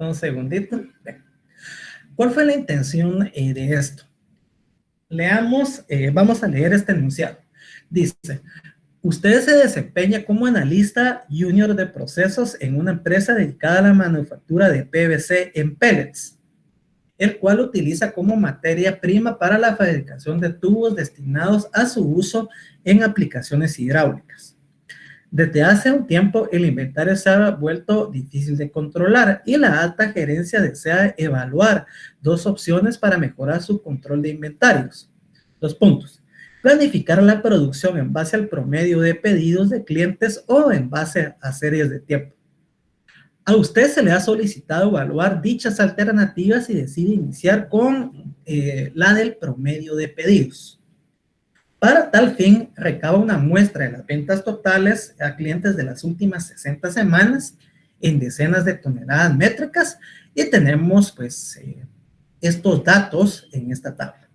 Un segundito. ¿Cuál fue la intención de esto? Leamos, vamos a leer este enunciado. Dice, usted se desempeña como analista junior de procesos en una empresa dedicada a la manufactura de PVC en pellets, el cual utiliza como materia prima para la fabricación de tubos destinados a su uso en aplicaciones hidráulicas. Desde hace un tiempo el inventario se ha vuelto difícil de controlar y la alta gerencia desea evaluar dos opciones para mejorar su control de inventarios. 2 puntos. Planificar la producción en base al promedio de pedidos de clientes o en base a series de tiempo. A usted se le ha solicitado evaluar dichas alternativas y decide iniciar con la del promedio de pedidos. Para tal fin, recaba una muestra de las ventas totales a clientes de las últimas 60 semanas en decenas de toneladas métricas y tenemos pues estos datos en esta tabla.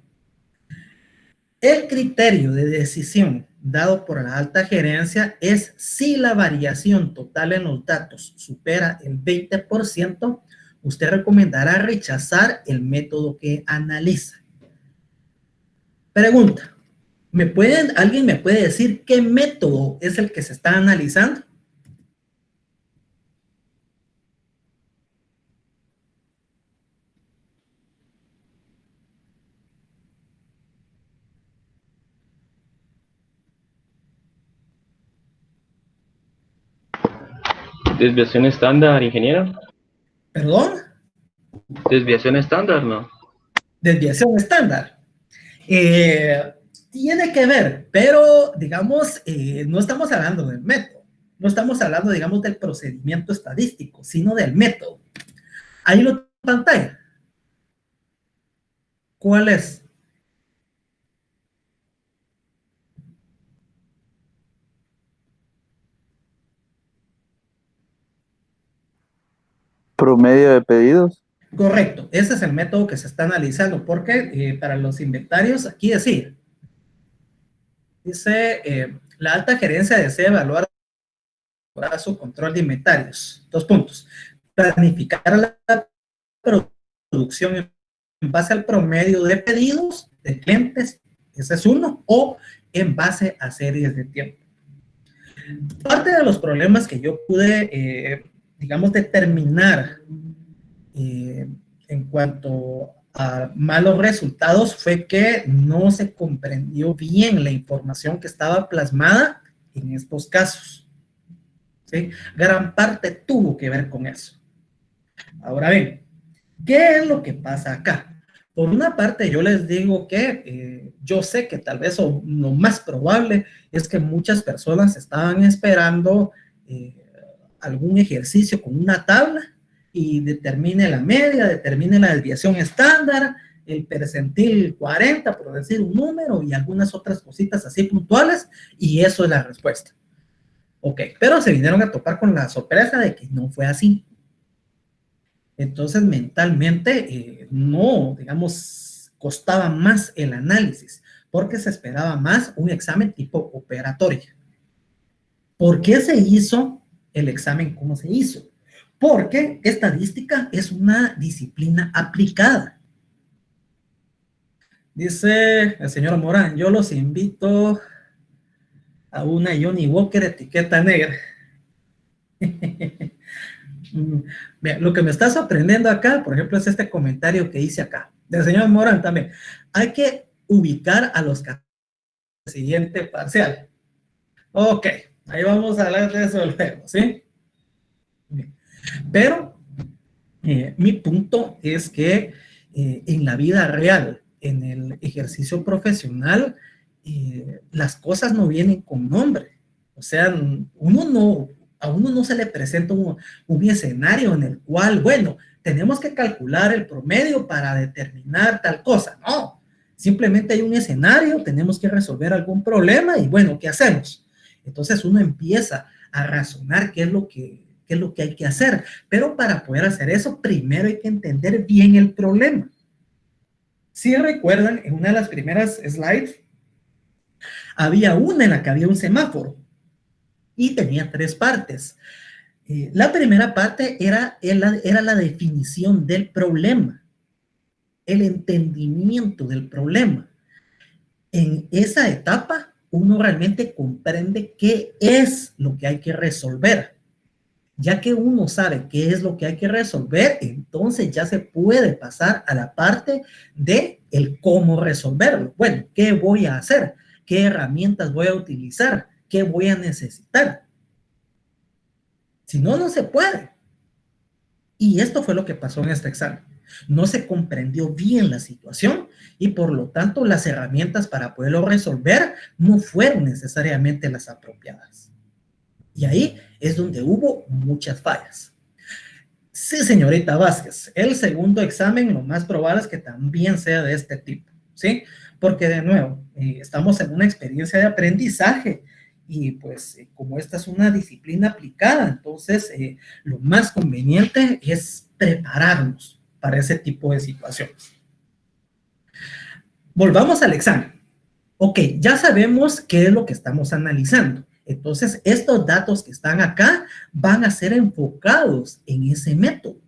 El criterio de decisión dado por la alta gerencia es si la variación total en los datos supera el 20%, usted recomendará rechazar el método que analiza. Pregunta. ¿Alguien me puede decir qué método es el que se está analizando? Desviación estándar, ingeniero. ¿Perdón? Desviación estándar, ¿no? Desviación estándar. Tiene que ver, pero digamos, no estamos hablando del método. No estamos hablando, digamos, del procedimiento estadístico, sino del método. Ahí lo tengo en pantalla. ¿Cuál es? Promedio de pedidos. Correcto, ese es el método que se está analizando, porque para los inventarios, aquí dice, la alta gerencia desea evaluar su control de inventarios. 2 puntos. Planificar la producción en base al promedio de pedidos de clientes, ese es uno, o en base a series de tiempo. Parte de los problemas que yo pude, digamos, determinar en cuanto a malos resultados fue que no se comprendió bien la información que estaba plasmada en estos casos. ¿Sí? Gran parte tuvo que ver con eso. Ahora bien, ¿qué es lo que pasa acá? Por una parte, yo les digo que yo sé que tal vez lo más probable es que muchas personas estaban esperando algún ejercicio con una tabla y determine la media, determine la desviación estándar, el percentil 40, por decir un número, y algunas otras cositas así puntuales, y eso es la respuesta. Ok, pero se vinieron a topar con la sorpresa de que no fue así. Entonces, mentalmente, no, digamos, costaba más el análisis, porque se esperaba más un examen tipo operatorio. ¿Por qué se hizo el examen como se hizo? Porque estadística es una disciplina aplicada. Dice el señor Morán, yo los invito a una Johnny Walker etiqueta negra. Lo que me está sorprendiendo acá, por ejemplo, es este comentario que hice acá, del señor Morán también. Hay que ubicar a los del siguiente parcial. Ok, ahí vamos a hablar de eso luego, ¿sí? Bien. Pero mi punto es que en la vida real, en el ejercicio profesional, las cosas no vienen con nombre. O sea, a uno no se le presenta un escenario en el cual, bueno, tenemos que calcular el promedio para determinar tal cosa. No, simplemente hay un escenario, tenemos que resolver algún problema y bueno, ¿qué hacemos? Entonces uno empieza a razonar qué es lo que hay que hacer. Pero para poder hacer eso, primero hay que entender bien el problema. Si recuerdan, en una de las primeras slides, había una en la que había un semáforo y tenía 3 partes. La primera parte era la definición del problema, el entendimiento del problema. En esa etapa, uno realmente comprende qué es lo que hay que resolver. Ya que uno sabe qué es lo que hay que resolver, entonces ya se puede pasar a la parte de el cómo resolverlo. Bueno, ¿qué voy a hacer? ¿Qué herramientas voy a utilizar? ¿Qué voy a necesitar? Si no, no se puede. Y esto fue lo que pasó en este examen. No se comprendió bien la situación y por lo tanto las herramientas para poderlo resolver no fueron necesariamente las apropiadas. Y ahí es donde hubo muchas fallas. Sí, señorita Vázquez, el segundo examen lo más probable es que también sea de este tipo, ¿sí? Porque de nuevo, estamos en una experiencia de aprendizaje y pues como esta es una disciplina aplicada, entonces lo más conveniente es prepararnos para ese tipo de situaciones. Volvamos al examen. Ok, ya sabemos qué es lo que estamos analizando. Entonces, estos datos que están acá van a ser enfocados en ese método,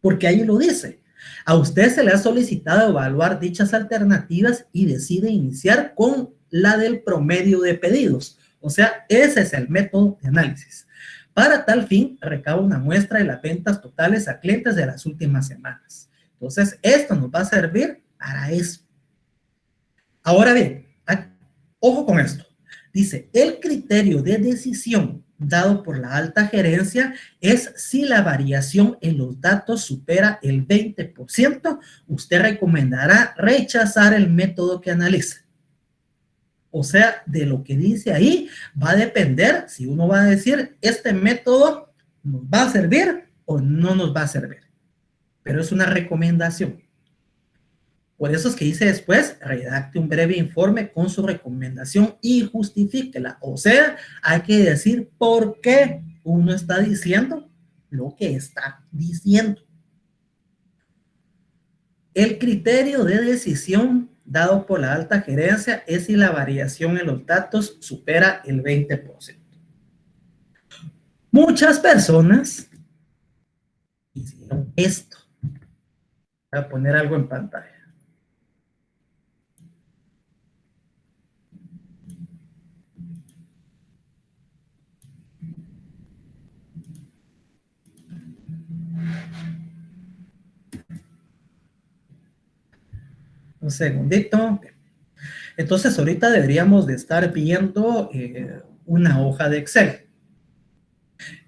porque ahí lo dice. A usted se le ha solicitado evaluar dichas alternativas y decide iniciar con la del promedio de pedidos. O sea, ese es el método de análisis. Para tal fin, recaba una muestra de las ventas totales a clientes de las últimas semanas. Entonces, esto nos va a servir para eso. Ahora bien, ojo con esto. Dice, el criterio de decisión dado por la alta gerencia es si la variación en los datos supera el 20%, usted recomendará rechazar el método que analiza. O sea, de lo que dice ahí va a depender si uno va a decir, este método nos va a servir o no nos va a servir. Pero es una recomendación. Por eso es que dice después, redacte un breve informe con su recomendación y justifíquela. O sea, hay que decir por qué uno está diciendo lo que está diciendo. El criterio de decisión dado por la alta gerencia es si la variación en los datos supera el 20%. Muchas personas hicieron esto. Voy a poner algo en pantalla. Un segundito. Entonces ahorita deberíamos de estar viendo una hoja de Excel.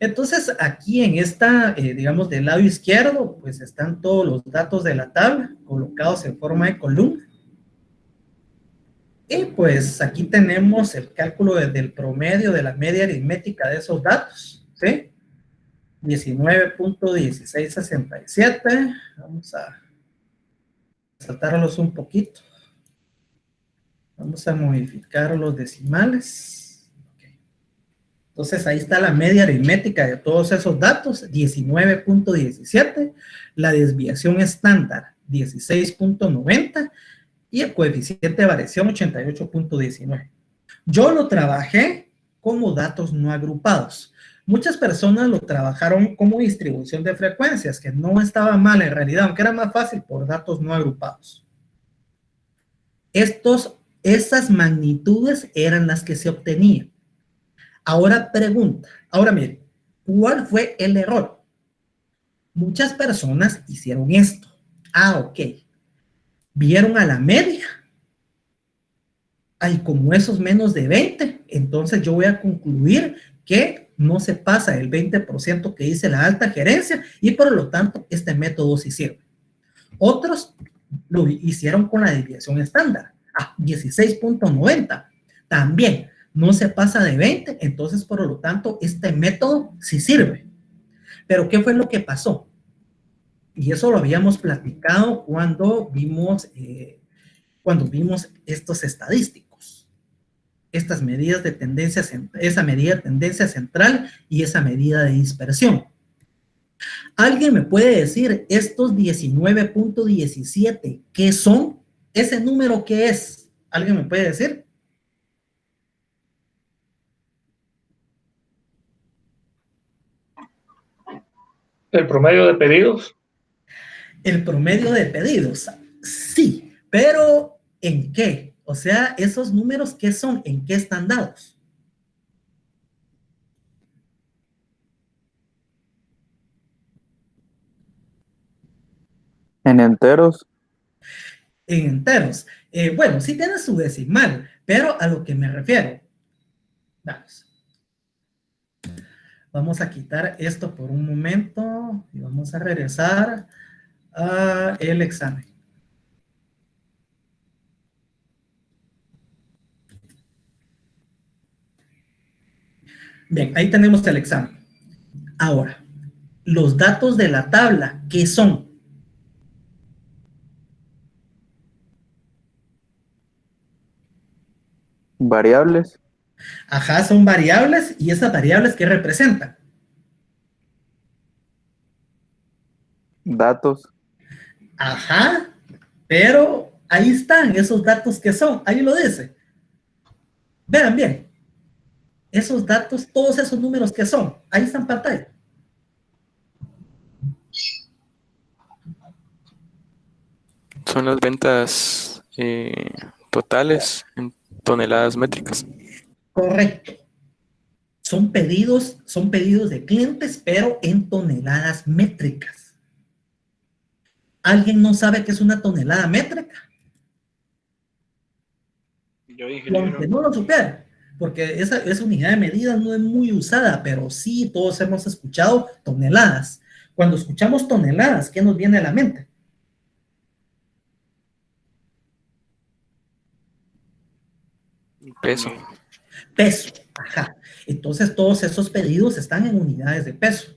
Entonces aquí en esta, digamos del lado izquierdo, pues están todos los datos de la tabla colocados en forma de columna. Y pues aquí tenemos el cálculo del promedio de la media aritmética de esos datos, ¿sí? 19.1667. Vamos a saltarlos un poquito. Vamos a modificar los decimales. Okay. Entonces ahí está la media aritmética de todos esos datos, 19.17, la desviación estándar, 16.90 y el coeficiente de variación, 88.19. Yo lo trabajé como datos no agrupados. Muchas personas lo trabajaron como distribución de frecuencias, que no estaba mal en realidad, aunque era más fácil por datos no agrupados. Esas magnitudes eran las que se obtenían. Ahora miren, ¿cuál fue el error? Muchas personas hicieron esto. Ok. Vieron a la media. Hay como esos menos de 20, entonces yo voy a concluir que no se pasa el 20% que dice la alta gerencia y por lo tanto este método sí sirve. Otros lo hicieron con la desviación estándar. 16.90. También no se pasa de 20, entonces por lo tanto este método sí sirve. Pero ¿qué fue lo que pasó? Y eso lo habíamos platicado cuando vimos estos estadísticos, estas medidas de tendencia, esa medida de tendencia central y esa medida de dispersión. ¿Alguien me puede decir estos 19.17 qué son? ¿Ese número qué es? ¿Alguien me puede decir? ¿El promedio de pedidos? El promedio de pedidos, sí, pero ¿en qué? O sea, esos números, ¿qué son? ¿En qué están dados? En enteros. En enteros. Bueno, sí tiene su decimal, pero a lo que me refiero. Vamos a quitar esto por un momento y vamos a regresar a el examen. Bien, ahí tenemos el examen. Ahora, los datos de la tabla, ¿qué son? Variables. Ajá, son variables, y esas variables, ¿qué representan? Datos. Ajá, pero ahí están esos datos que son, ahí lo dice. Vean bien, esos datos, todos esos números que son, ahí están en pantalla. Son las ventas totales en toneladas métricas. Correcto. Son pedidos de clientes, pero en toneladas métricas. ¿Alguien no sabe qué es una tonelada métrica? Yo, Y aunque no lo supiera, porque esa unidad de medida no es muy usada, pero sí todos hemos escuchado toneladas. Cuando escuchamos toneladas, ¿qué nos viene a la mente? Peso. Peso, ajá. Entonces todos esos pedidos están en unidades de peso.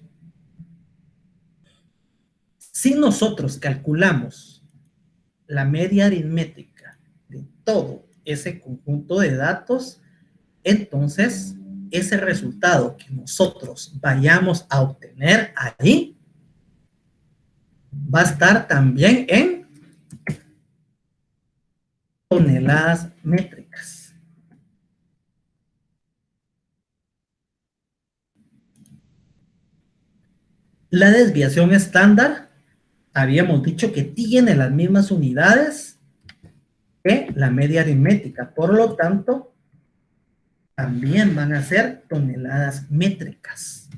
Si nosotros calculamos la media aritmética de todo ese conjunto de datos, entonces ese resultado que nosotros vayamos a obtener ahí va a estar también en toneladas métricas. La desviación estándar, habíamos dicho que tiene las mismas unidades que la media aritmética, por lo tanto, también van a ser toneladas métricas.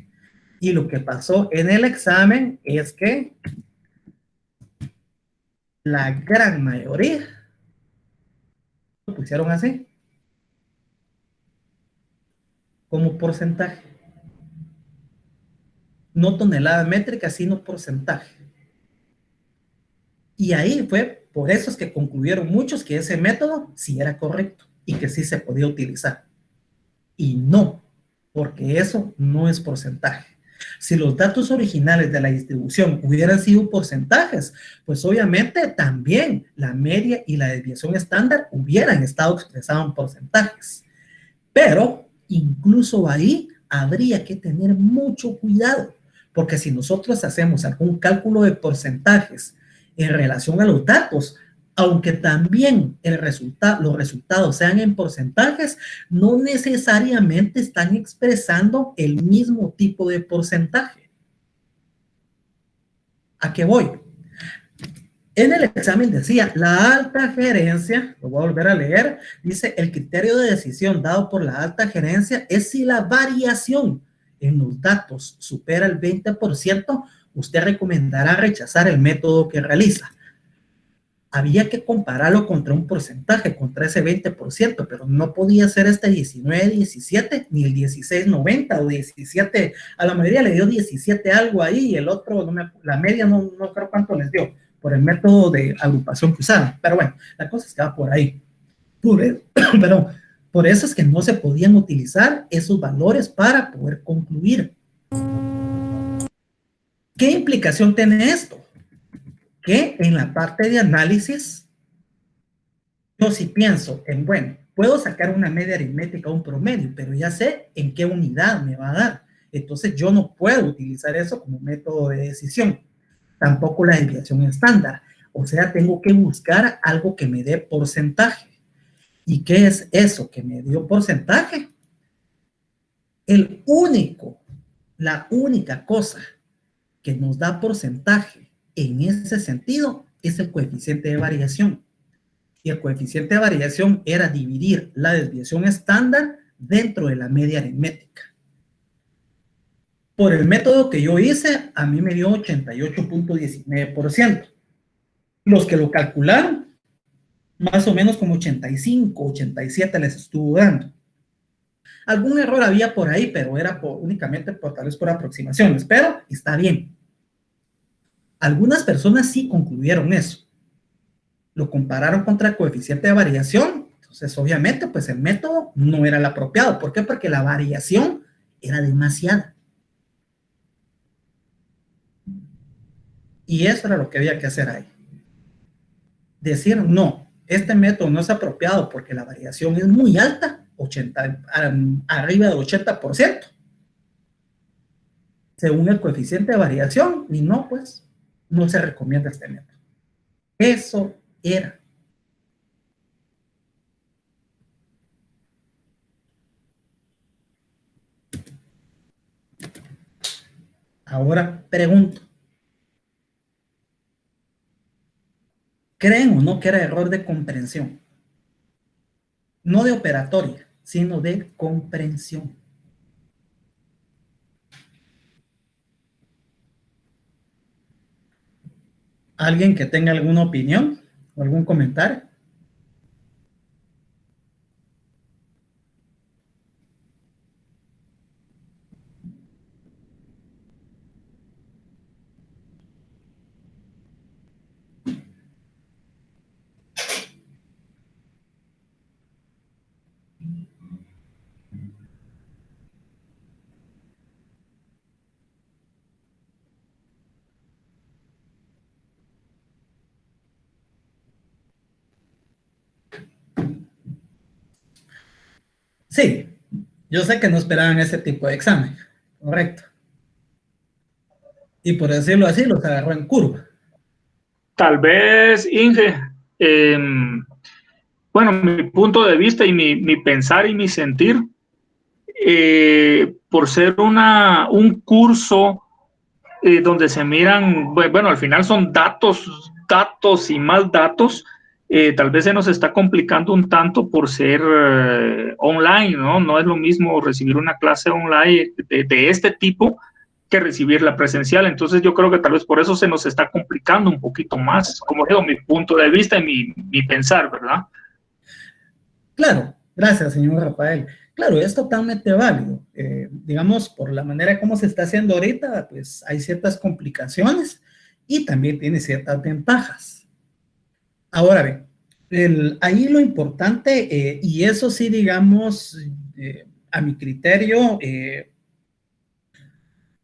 Y lo que pasó en el examen es que la gran mayoría lo pusieron así, como porcentaje. No toneladas métricas, sino porcentaje. Y ahí fue, por eso es que concluyeron muchos que ese método sí era correcto y que sí se podía utilizar. Y no, porque eso no es porcentaje. Si los datos originales de la distribución hubieran sido porcentajes, pues obviamente también la media y la desviación estándar hubieran estado expresados en porcentajes. Pero incluso ahí habría que tener mucho cuidado, porque si nosotros hacemos algún cálculo de porcentajes en relación a los datos, aunque también los resultados sean en porcentajes, no necesariamente están expresando el mismo tipo de porcentaje. ¿A qué voy? En el examen decía, la alta gerencia, lo voy a volver a leer, dice, el criterio de decisión dado por la alta gerencia es si la variación en los datos supera el 20%, usted recomendará rechazar el método que realiza. Había que compararlo contra un porcentaje, contra ese 20%, pero no podía ser este 19-17, ni el 16-90 o 17, a la mayoría le dio 17 algo ahí, y el otro, la media no creo cuánto les dio, por el método de agrupación que usaron. Pero bueno, la cosa es que va por ahí. Perdón, por eso es que no se podían utilizar esos valores para poder concluir. ¿Qué implicación tiene esto? Que en la parte de análisis, yo sí pienso en, bueno, puedo sacar una media aritmética o un promedio, pero ya sé en qué unidad me va a dar. Entonces yo no puedo utilizar eso como método de decisión. Tampoco la desviación estándar. O sea, tengo que buscar algo que me dé porcentaje. ¿Y qué es eso que me dio porcentaje? La única cosa que nos da porcentaje en ese sentido es el coeficiente de variación. Y el coeficiente de variación era dividir la desviación estándar dentro de la media aritmética. Por el método que yo hice, a mí me dio 88.19%. Los que lo calcularon, más o menos como 85, 87 les estuvo dando. Algún error había por ahí, pero era únicamente tal vez por aproximaciones, pero está bien. Algunas personas sí concluyeron eso. Lo compararon contra el coeficiente de variación, entonces obviamente pues el método no era el apropiado. ¿Por qué? Porque la variación era demasiada. Y eso era lo que había que hacer ahí. Decir, no, este método no es apropiado porque la variación es muy alta, arriba del 80%, según el coeficiente de variación, y no, pues, no se recomienda este método. Eso era. Ahora pregunto, ¿creen o no que era error de comprensión? No de operatoria, sino de comprensión. ¿Alguien que tenga alguna opinión o algún comentario? Sí, yo sé que no esperaban ese tipo de examen, correcto. Y por decirlo así, los agarró en curva. Tal vez, Inge, bueno, mi punto de vista y mi pensar y mi sentir, por ser un curso donde se miran, bueno, al final son datos y más datos, tal vez se nos está complicando un tanto por ser online, ¿no? No es lo mismo recibir una clase online de este tipo que recibir la presencial. Entonces yo creo que tal vez por eso se nos está complicando un poquito más, como digo, mi punto de vista y mi pensar, ¿verdad? Claro, gracias, señor Rafael. Claro, es totalmente válido. Digamos, por la manera como se está haciendo ahorita, pues hay ciertas complicaciones y también tiene ciertas ventajas. Ahora bien, ahí lo importante, y eso sí, digamos, a mi criterio,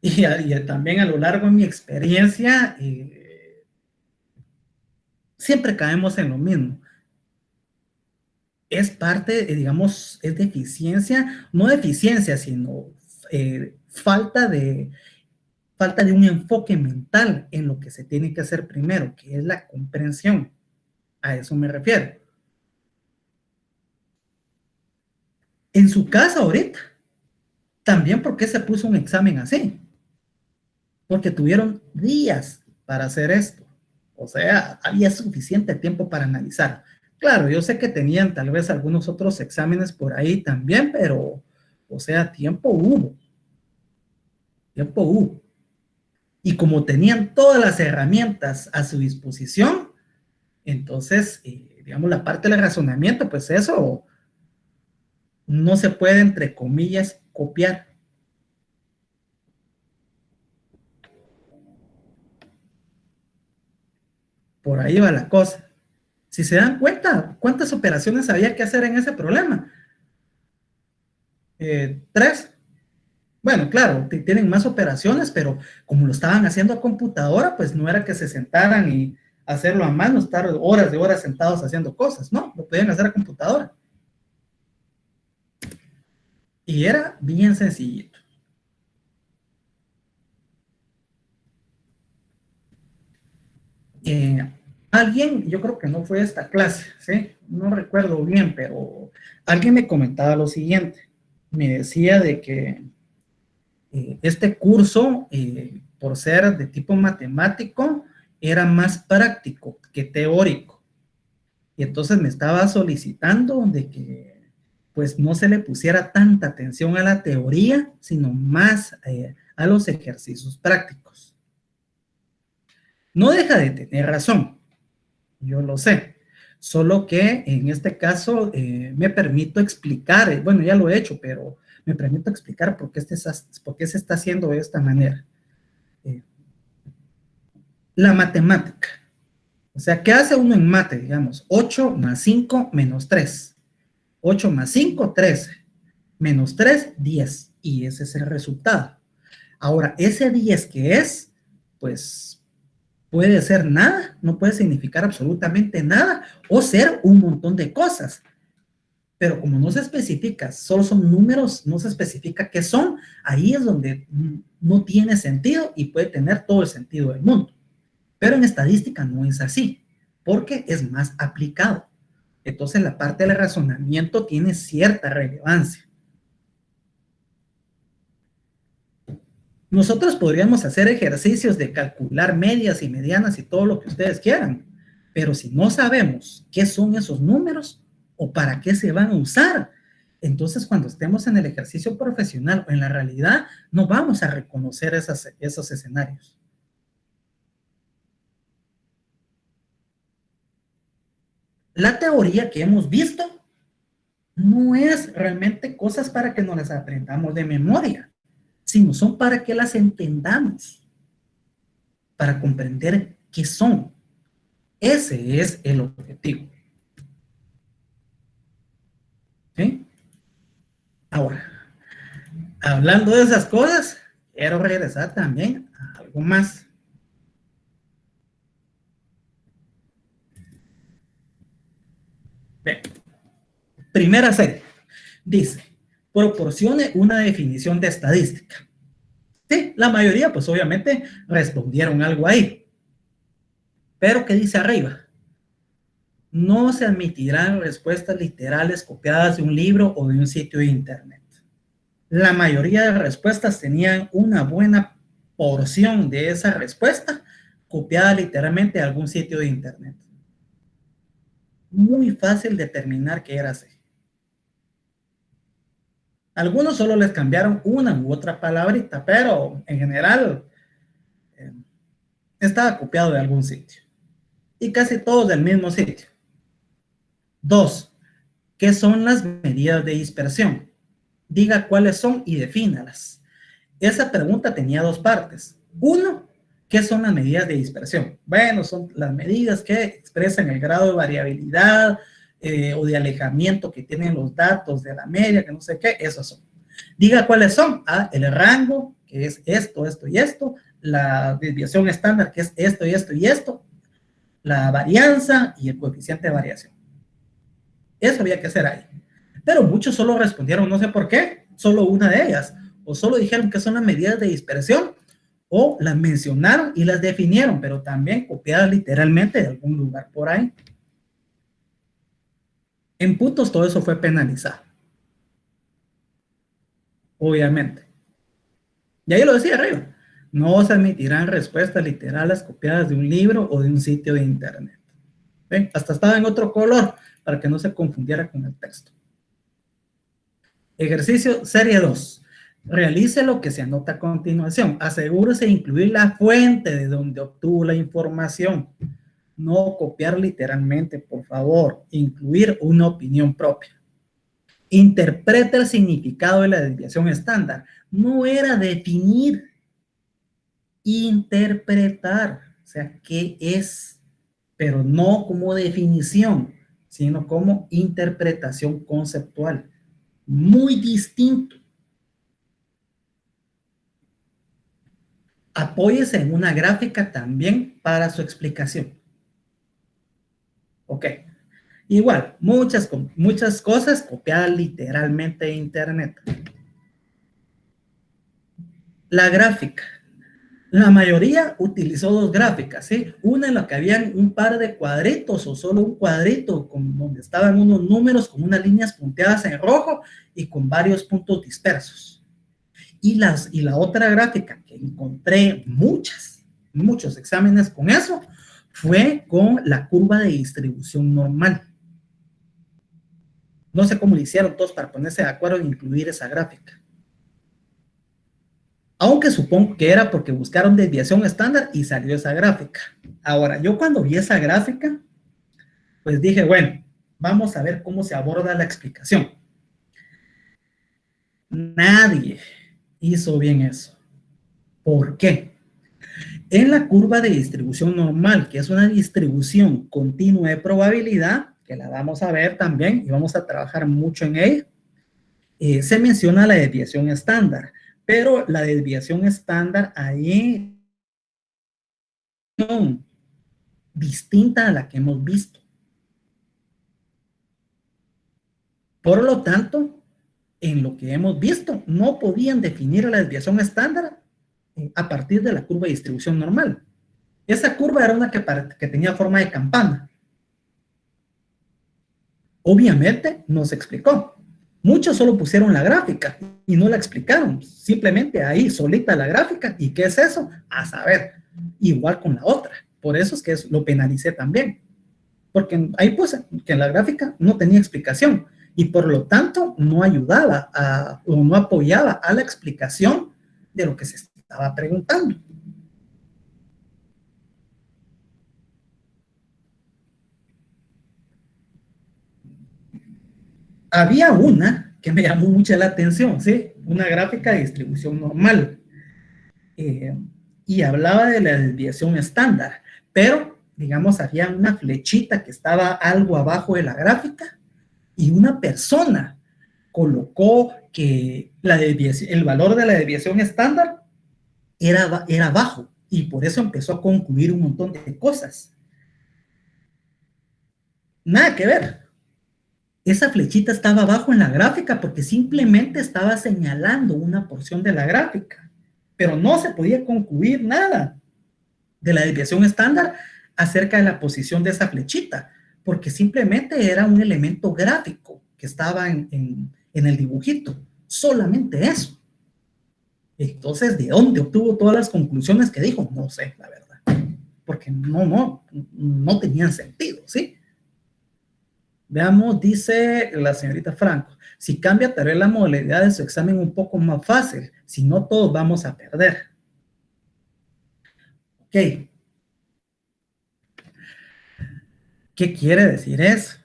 y también a lo largo de mi experiencia, siempre caemos en lo mismo. Es parte, digamos, es deficiencia, no deficiencia, sino falta de un enfoque mental en lo que se tiene que hacer primero, que es la comprensión. A eso me refiero. En su casa ahorita, también, ¿por qué se puso un examen así? Porque tuvieron días para hacer esto. O sea, había suficiente tiempo para analizar. Claro, yo sé que tenían tal vez algunos otros exámenes por ahí también, pero, o sea, tiempo hubo. Tiempo hubo. Y como tenían todas las herramientas a su disposición, entonces, digamos, la parte del razonamiento, pues eso no se puede, entre comillas, copiar. Por ahí va la cosa. Si se dan cuenta, ¿cuántas operaciones había que hacer en ese problema? 3. Bueno, claro, tienen más operaciones, pero como lo estaban haciendo a computadora, pues no era que se sentaran y hacerlo a mano, estar horas de horas sentados haciendo cosas, no, lo podían hacer a computadora. Y era bien sencillito. Alguien, yo creo que no fue esta clase, ¿sí? No recuerdo bien, pero alguien me comentaba lo siguiente. Me decía de que este curso por ser de tipo matemático, era más práctico que teórico. Y entonces me estaba solicitando de que pues no se le pusiera tanta atención a la teoría, sino más a los ejercicios prácticos. No deja de tener razón, yo lo sé, solo que en este caso me permito explicar, bueno, ya lo he hecho, pero me permito explicar por qué se está haciendo de esta manera. La matemática. O sea, ¿qué hace uno en mate? Digamos, 8 más 5 menos 3. 8 más 5, 13. Menos 3, 10. Y ese es el resultado. Ahora, ese 10 que es, pues puede ser nada, no puede significar absolutamente nada, o ser un montón de cosas. Pero como no se especifica, solo son números, no se especifica qué son, ahí es donde no tiene sentido y puede tener todo el sentido del mundo. Pero en estadística no es así, porque es más aplicado. Entonces la parte del razonamiento tiene cierta relevancia. Nosotros podríamos hacer ejercicios de calcular medias y medianas y todo lo que ustedes quieran, pero si no sabemos qué son esos números o para qué se van a usar, entonces cuando estemos en el ejercicio profesional o en la realidad, no vamos a reconocer esos escenarios. La teoría que hemos visto no es realmente cosas para que nos las aprendamos de memoria, sino son para que las entendamos, para comprender qué son. Ese es el objetivo. ¿Sí? Ahora, hablando de esas cosas, quiero regresar también a algo más. Bien. Primera serie. Dice, proporcione una definición de estadística. Sí, la mayoría, pues obviamente, respondieron algo ahí. Pero, ¿qué dice arriba? No se admitirán respuestas literales copiadas de un libro o de un sitio de internet. La mayoría de respuestas tenían una buena porción de esa respuesta copiada literalmente de algún sitio de internet. Muy fácil determinar qué era así. Algunos solo les cambiaron una u otra palabrita, pero en general estaba copiado de algún sitio. Y casi todos del mismo sitio. 2. ¿Qué son las medidas de dispersión? Diga cuáles son y defínalas. Esa pregunta tenía dos partes. 1, ¿qué son las medidas de dispersión? Bueno, son las medidas que expresan el grado de variabilidad o de alejamiento que tienen los datos de la media, que no sé qué, esos son. Diga cuáles son. El rango, que es esto, esto y esto. La desviación estándar, que es esto y esto y esto. La varianza y el coeficiente de variación. Eso había que hacer ahí. Pero muchos solo respondieron, no sé por qué, solo una de ellas. O solo dijeron que son las medidas de dispersión, o las mencionaron y las definieron, pero también copiadas literalmente de algún lugar por ahí. En puntos todo eso fue penalizado. Obviamente. Y ahí lo decía arriba. No se admitirán respuestas literales copiadas de un libro o de un sitio de internet. ¿Ven? Hasta estaba en otro color para que no se confundiera con el texto. Ejercicio serie 2. Realice lo que se anota a continuación. Asegúrese de incluir la fuente de donde obtuvo la información. No copiar literalmente, por favor. Incluir una opinión propia. Interprete el significado de la desviación estándar. No era definir, interpretar. O sea, ¿qué es? Pero no como definición, sino como interpretación conceptual. Muy distinto. Apóyese en una gráfica también para su explicación. Ok. Igual, muchas cosas copiadas literalmente de internet. La gráfica. La mayoría utilizó dos gráficas, ¿sí? Una en la que habían un par de cuadritos o solo un cuadrito donde estaban unos números con unas líneas punteadas en rojo y con varios puntos dispersos. Y la otra gráfica que encontré muchos exámenes con eso, fue con la curva de distribución normal. No sé cómo lo hicieron todos para ponerse de acuerdo en incluir esa gráfica. Aunque supongo que era porque buscaron desviación estándar y salió esa gráfica. Ahora, yo cuando vi esa gráfica, pues dije, bueno, vamos a ver cómo se aborda la explicación. Nadie hizo bien eso. ¿Por qué? En la curva de distribución normal, que es una distribución continua de probabilidad, que la vamos a ver también y vamos a trabajar mucho en ella, se menciona la desviación estándar, pero la desviación estándar ahí es distinta a la que hemos visto. Por lo tanto, en lo que hemos visto, no podían definir la desviación estándar a partir de la curva de distribución normal. Esa curva era una que tenía forma de campana. Obviamente no se explicó. Muchos solo pusieron la gráfica y no la explicaron. Simplemente ahí solita la gráfica. ¿Y qué es eso? A saber. Igual con la otra. Por eso es que lo penalicé también. Porque ahí puse que la gráfica no tenía explicación y por lo tanto no ayudaba o no apoyaba a la explicación de lo que se estaba preguntando. Había una que me llamó mucho la atención, ¿sí? Una gráfica de distribución normal. Y hablaba de la desviación estándar, pero, digamos, había una flechita que estaba algo abajo de la gráfica y una persona colocó que el valor de la desviación estándar era bajo y por eso empezó a concluir un montón de cosas. Nada que ver. Esa flechita estaba abajo en la gráfica porque simplemente estaba señalando una porción de la gráfica, pero no se podía concluir nada de la desviación estándar acerca de la posición de esa flechita, porque simplemente era un elemento gráfico que estaba en el dibujito, solamente eso. Entonces, ¿de dónde obtuvo todas las conclusiones que dijo? No sé, la verdad, porque no tenían sentido, ¿sí? Veamos, dice la señorita Franco, si cambia tal vez la modalidad de su examen un poco más fácil, si no todos vamos a perder. Ok. ¿Qué quiere decir eso?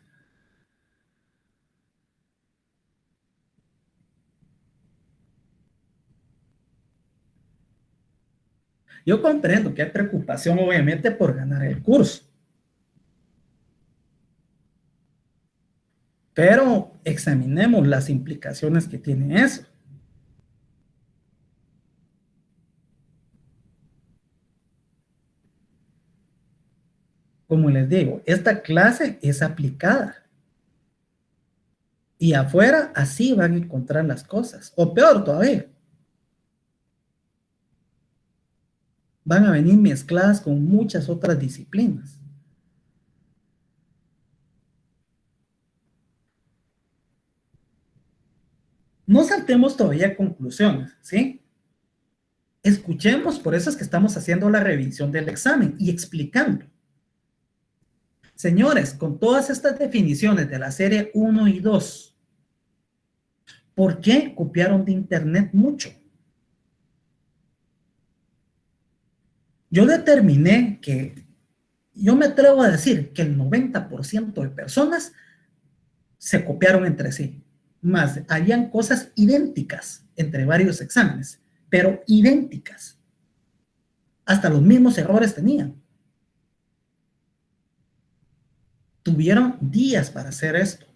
Yo comprendo que hay preocupación obviamente por ganar el curso. Pero examinemos las implicaciones que tiene eso. Como les digo, esta clase es aplicada. Y afuera así van a encontrar las cosas. O peor todavía. Van a venir mezcladas con muchas otras disciplinas. No saltemos todavía conclusiones, ¿sí? Escuchemos, por eso es que estamos haciendo la revisión del examen y explicando. Señores, con todas estas definiciones de la serie 1 y 2, ¿por qué copiaron de internet mucho? Yo determiné que, yo me atrevo a decir que el 90% de personas se copiaron entre sí. Más, habían cosas idénticas entre varios exámenes, pero idénticas. Hasta los mismos errores tenían. Tuvieron días para hacer esto.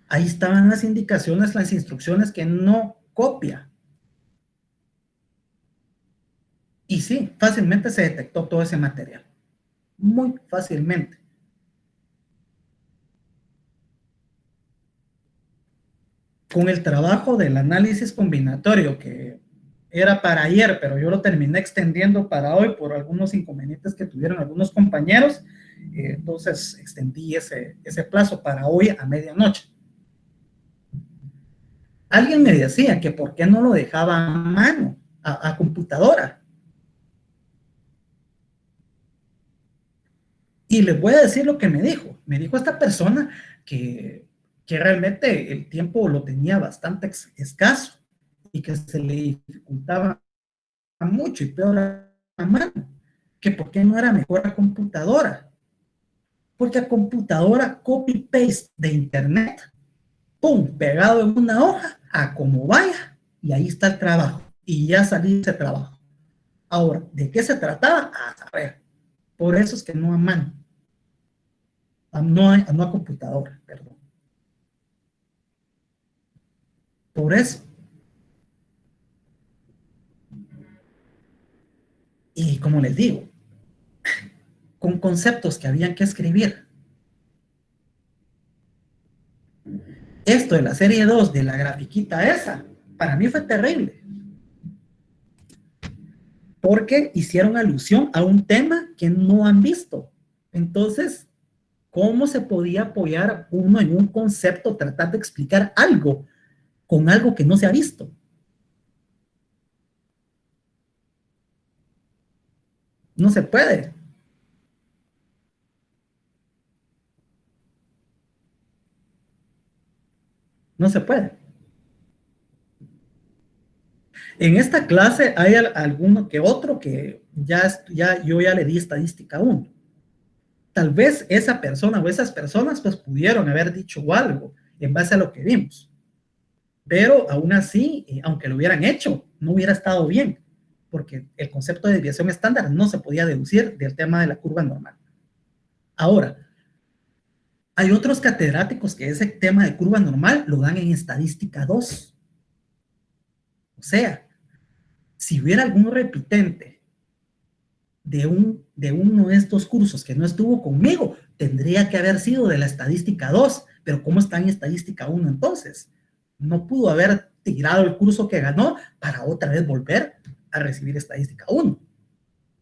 Ahí estaban las indicaciones, las instrucciones que no copia. Y sí, fácilmente se detectó todo ese material. Muy fácilmente. Con el trabajo del análisis combinatorio, que era para ayer, pero yo lo terminé extendiendo para hoy por algunos inconvenientes que tuvieron algunos compañeros, entonces extendí ese plazo para hoy a medianoche. Alguien me decía que por qué no lo dejaba a mano, a computadora. Y les voy a decir lo que me dijo. Me dijo esta persona que realmente el tiempo lo tenía bastante escaso y que se le dificultaba mucho y peor a mano. Que por qué no era mejor a computadora. Porque a computadora copy-paste de internet, pum, pegado en una hoja, a como vaya, y ahí está el trabajo. Y ya salí ese trabajo. Ahora, ¿de qué se trataba? A saber. Por eso es que no a mano. No a computadora, perdón. Por eso. Y como les digo, con conceptos que habían que escribir. Esto de la serie 2 de la grafiquita esa, para mí fue terrible. Porque hicieron alusión a un tema que no han visto. Entonces, ¿cómo se podía apoyar uno en un concepto, tratar de explicar algo con algo que no se ha visto? No se puede. No se puede. En esta clase hay alguno que otro que yo ya le di estadística 1. Tal vez esa persona o esas personas pues pudieron haber dicho algo en base a lo que vimos. Pero aún así, aunque lo hubieran hecho, no hubiera estado bien, porque el concepto de desviación estándar no se podía deducir del tema de la curva normal. Ahora, hay otros catedráticos que ese tema de curva normal lo dan en estadística 2. O sea, si hubiera algún repitente de uno de estos cursos que no estuvo conmigo, tendría que haber sido de la estadística 2, pero ¿cómo está en estadística 1 entonces? No pudo haber tirado el curso que ganó para otra vez volver a recibir estadística 1.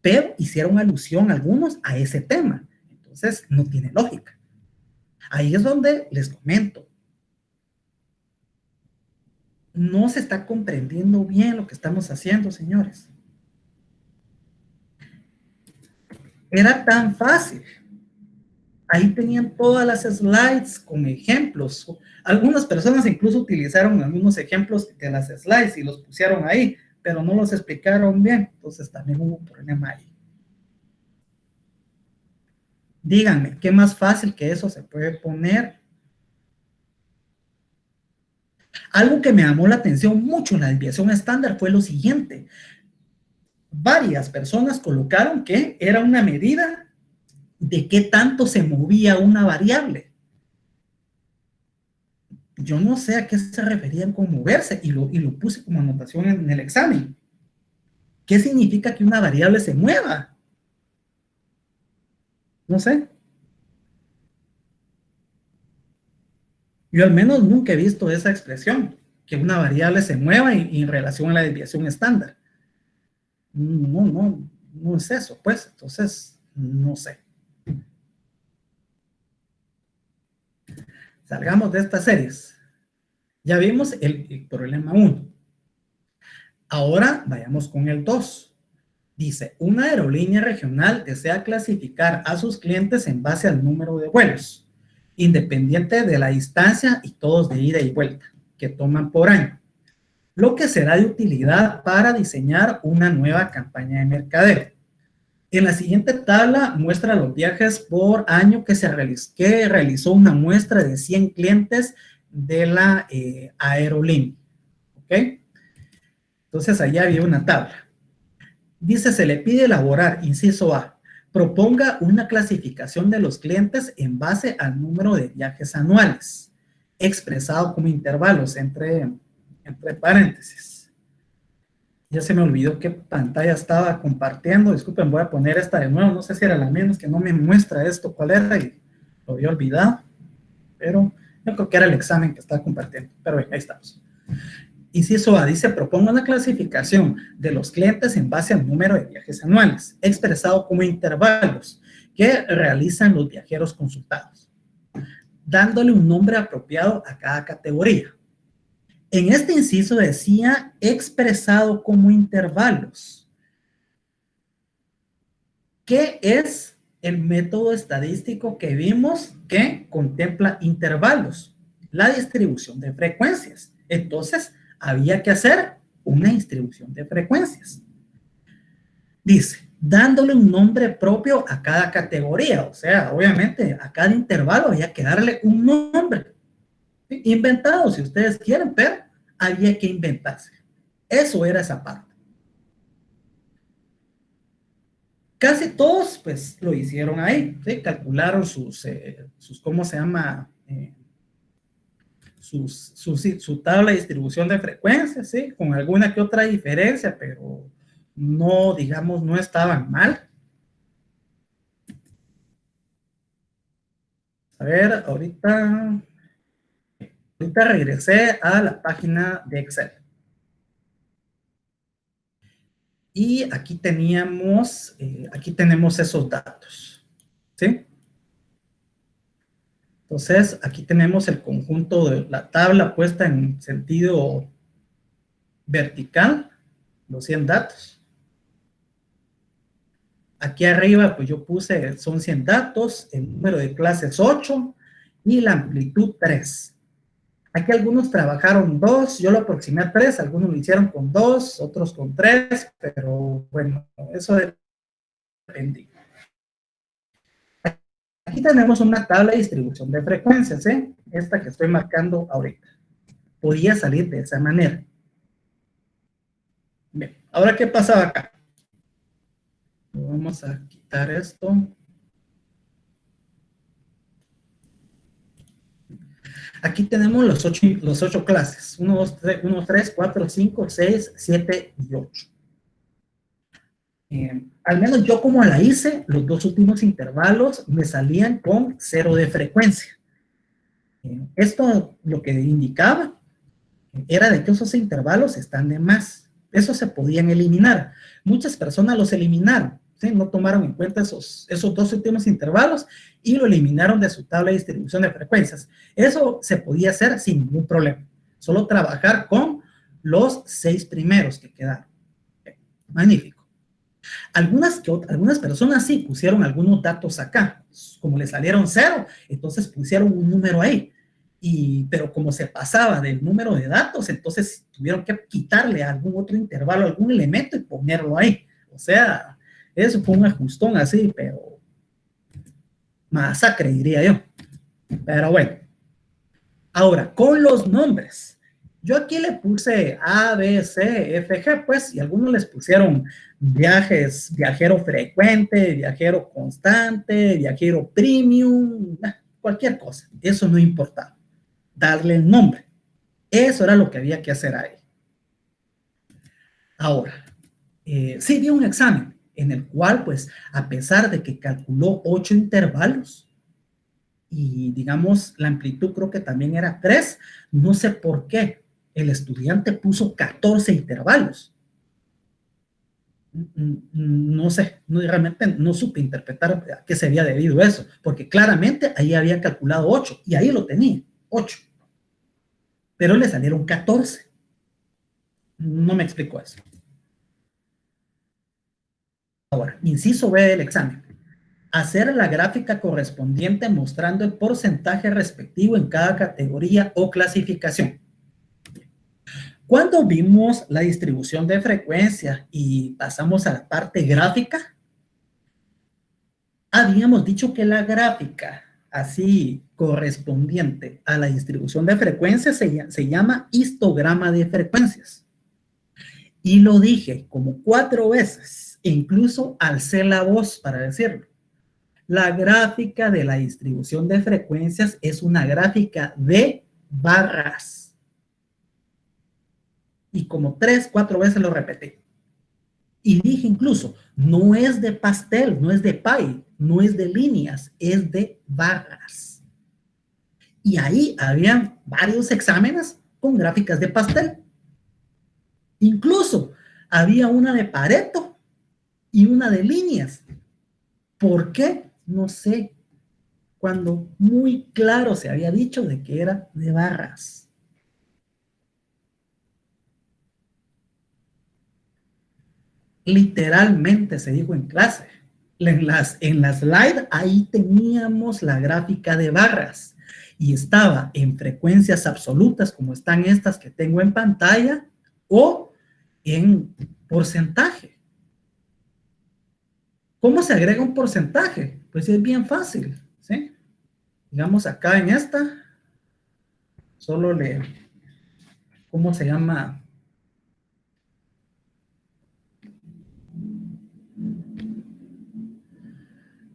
Pero hicieron alusión algunos a ese tema. Entonces, no tiene lógica. Ahí es donde les comento. No se está comprendiendo bien lo que estamos haciendo, señores. Era tan fácil. Ahí tenían todas las slides con ejemplos. Algunas personas incluso utilizaron algunos ejemplos de las slides y los pusieron ahí, pero no los explicaron bien. Entonces también hubo un problema ahí. Díganme, ¿qué más fácil que eso se puede poner? Algo que me llamó la atención mucho en la desviación estándar fue lo siguiente. Varias personas colocaron que era una medida de qué tanto se movía una variable. Yo no sé a qué se referían con moverse y lo puse como anotación en el examen. ¿Qué significa que una variable se mueva? No sé. Yo al menos nunca he visto esa expresión, que una variable se mueva en relación a la desviación estándar. No es eso, pues. Entonces, no sé. Salgamos de estas series. Ya vimos el problema 1. Ahora vayamos con el 2. Dice, una aerolínea regional desea clasificar a sus clientes en base al número de vuelos, independiente de la distancia y todos de ida y vuelta que toman por año, lo que será de utilidad para diseñar una nueva campaña de mercadeo. En la siguiente tabla muestra los viajes por año que realizó una muestra de 100 clientes de la aerolínea. ¿Ok? Entonces, allá había una tabla. Dice, se le pide elaborar, inciso A, proponga una clasificación de los clientes en base al número de viajes anuales, expresado como intervalos entre paréntesis. Ya se me olvidó qué pantalla estaba compartiendo. Disculpen, voy a poner esta de nuevo. No sé si era la menos, que no me muestra esto cuál era y lo había olvidado. Pero yo creo que era el examen que estaba compartiendo. Pero bien, ahí estamos. Inciso A dice, proponga una clasificación de los clientes en base al número de viajes anuales, expresado como intervalos que realizan los viajeros consultados, dándole un nombre apropiado a cada categoría. En este inciso decía expresado como intervalos. ¿Qué es el método estadístico que vimos que contempla intervalos? La distribución de frecuencias. Entonces, había que hacer una distribución de frecuencias. Dice, dándole un nombre propio a cada categoría. O sea, obviamente, a cada intervalo había que darle un nombre. ¿Sí? Inventado, si ustedes quieren, pero había que inventarse. Eso era esa parte. Casi todos, pues, lo hicieron ahí, ¿sí? Calcularon sus ¿cómo se llama? Su tabla de distribución de frecuencias, ¿sí? Con alguna que otra diferencia, pero no, digamos, no estaban mal. A ver, ahorita regresé a la página de Excel. Y aquí tenemos esos datos, ¿sí? Entonces, aquí tenemos el conjunto de la tabla puesta en sentido vertical, los 100 datos. Aquí arriba, pues yo puse, son 100 datos, el número de clases 8 y la amplitud 3. Aquí algunos trabajaron 2, yo lo aproximé a 3, algunos lo hicieron con 2, otros con 3, pero bueno, eso depende. Aquí tenemos una tabla de distribución de frecuencias, ¿eh? Esta que estoy marcando ahorita. Podía salir de esa manera. Bien, ahora, ¿qué pasaba acá? Vamos a quitar esto. Aquí tenemos los ocho clases. 1, 2, 3, 4, 5, 6, 7 y 8. Al menos yo como la hice, los dos últimos intervalos me salían con 0 de frecuencia. Esto lo que indicaba era de que esos intervalos están de más. Eso se podían eliminar. Muchas personas los eliminaron, ¿sí? No tomaron en cuenta esos dos últimos intervalos y lo eliminaron de su tabla de distribución de frecuencias. Eso se podía hacer sin ningún problema. Solo trabajar con los 6 primeros que quedaron. Magnífico. Algunas personas sí pusieron algunos datos acá, como le salieron 0, entonces pusieron un número ahí, pero como se pasaba del número de datos, entonces tuvieron que quitarle a algún otro intervalo, algún elemento y ponerlo ahí. O sea, eso fue un ajustón así, pero masacre, diría yo. Pero bueno, ahora, con los nombres. Yo aquí le puse A, B, C, F, G, pues, y algunos les pusieron viajero frecuente, viajero constante, viajero premium, cualquier cosa. Eso no importaba. Darle el nombre. Eso era lo que había que hacer ahí. Ahora, sí dio un examen en el cual, pues, a pesar de que calculó 8 intervalos, y digamos, la amplitud creo que también era 3, no sé por qué el estudiante puso 14 intervalos. No sé, realmente no supe interpretar a qué se había debido eso, porque claramente ahí había calculado 8, y ahí lo tenía, 8. Pero le salieron 14. No me explico eso. Ahora, inciso B del examen. Hacer la gráfica correspondiente mostrando el porcentaje respectivo en cada categoría o clasificación. Cuando vimos la distribución de frecuencia y pasamos a la parte gráfica, habíamos dicho que la gráfica así correspondiente a la distribución de frecuencias se llama histograma de frecuencias. Y lo dije como 4 veces, e incluso alcé la voz para decirlo. La gráfica de la distribución de frecuencias es una gráfica de barras. Y como 3, 4 veces lo repetí. Y dije incluso, no es de pastel, no es de pie, no es de líneas, es de barras. Y ahí habían varios exámenes con gráficas de pastel. Incluso había una de Pareto y una de líneas. ¿Por qué? No sé. Cuando muy claro se había dicho de que era de barras. literalmente se dijo en clase. En la slide, ahí teníamos la gráfica de barras y estaba en frecuencias absolutas, como están estas que tengo en pantalla, o en porcentaje. ¿Cómo se agrega un porcentaje? Pues es bien fácil, ¿sí? Digamos acá en esta, solo le, ¿cómo se llama?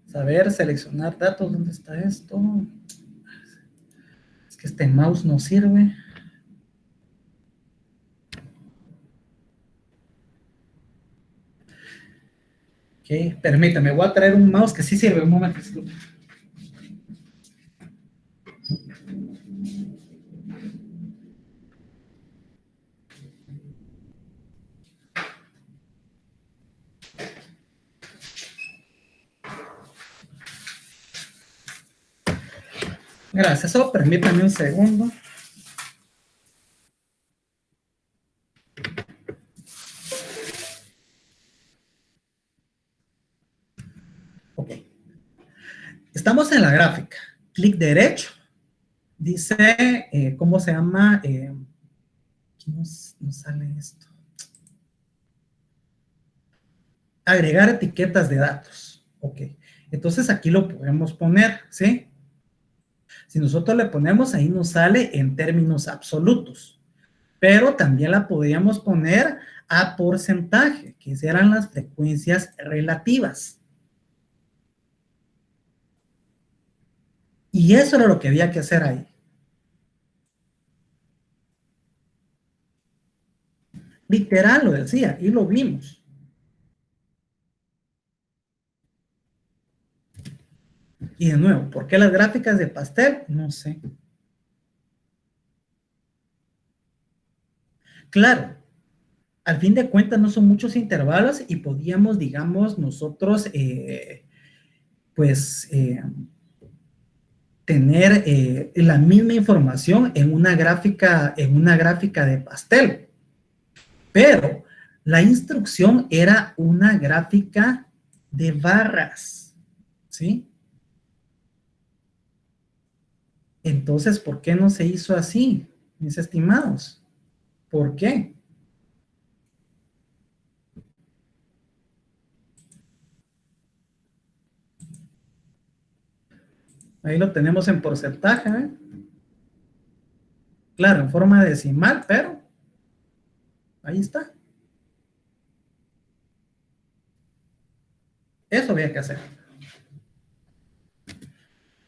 Saber seleccionar datos, ¿dónde está esto? Es que este mouse no sirve. Ok, permítame, voy a traer un mouse que sí sirve, un momento. Gracias, solo permítame un segundo. Ok. Estamos en la gráfica. Clic derecho. Dice, ¿cómo se llama? Aquí nos sale esto. Agregar etiquetas de datos. Ok. Entonces aquí lo podemos poner, ¿sí? Si nosotros le ponemos, ahí nos sale en términos absolutos. Pero también la podríamos poner a porcentaje, que serán las frecuencias relativas. Y eso era lo que había que hacer ahí. Literal lo decía, y lo vimos. Y de nuevo, ¿por qué las gráficas de pastel? No sé. Claro, al fin de cuentas no son muchos intervalos y podíamos, digamos, nosotros, tener la misma información en una gráfica de pastel. Pero la instrucción era una gráfica de barras, ¿sí? Entonces, ¿por qué no se hizo así, mis estimados? ¿Por qué? Ahí lo tenemos en porcentaje, ¿eh? Claro, en forma decimal, pero ahí está. Eso había que hacer.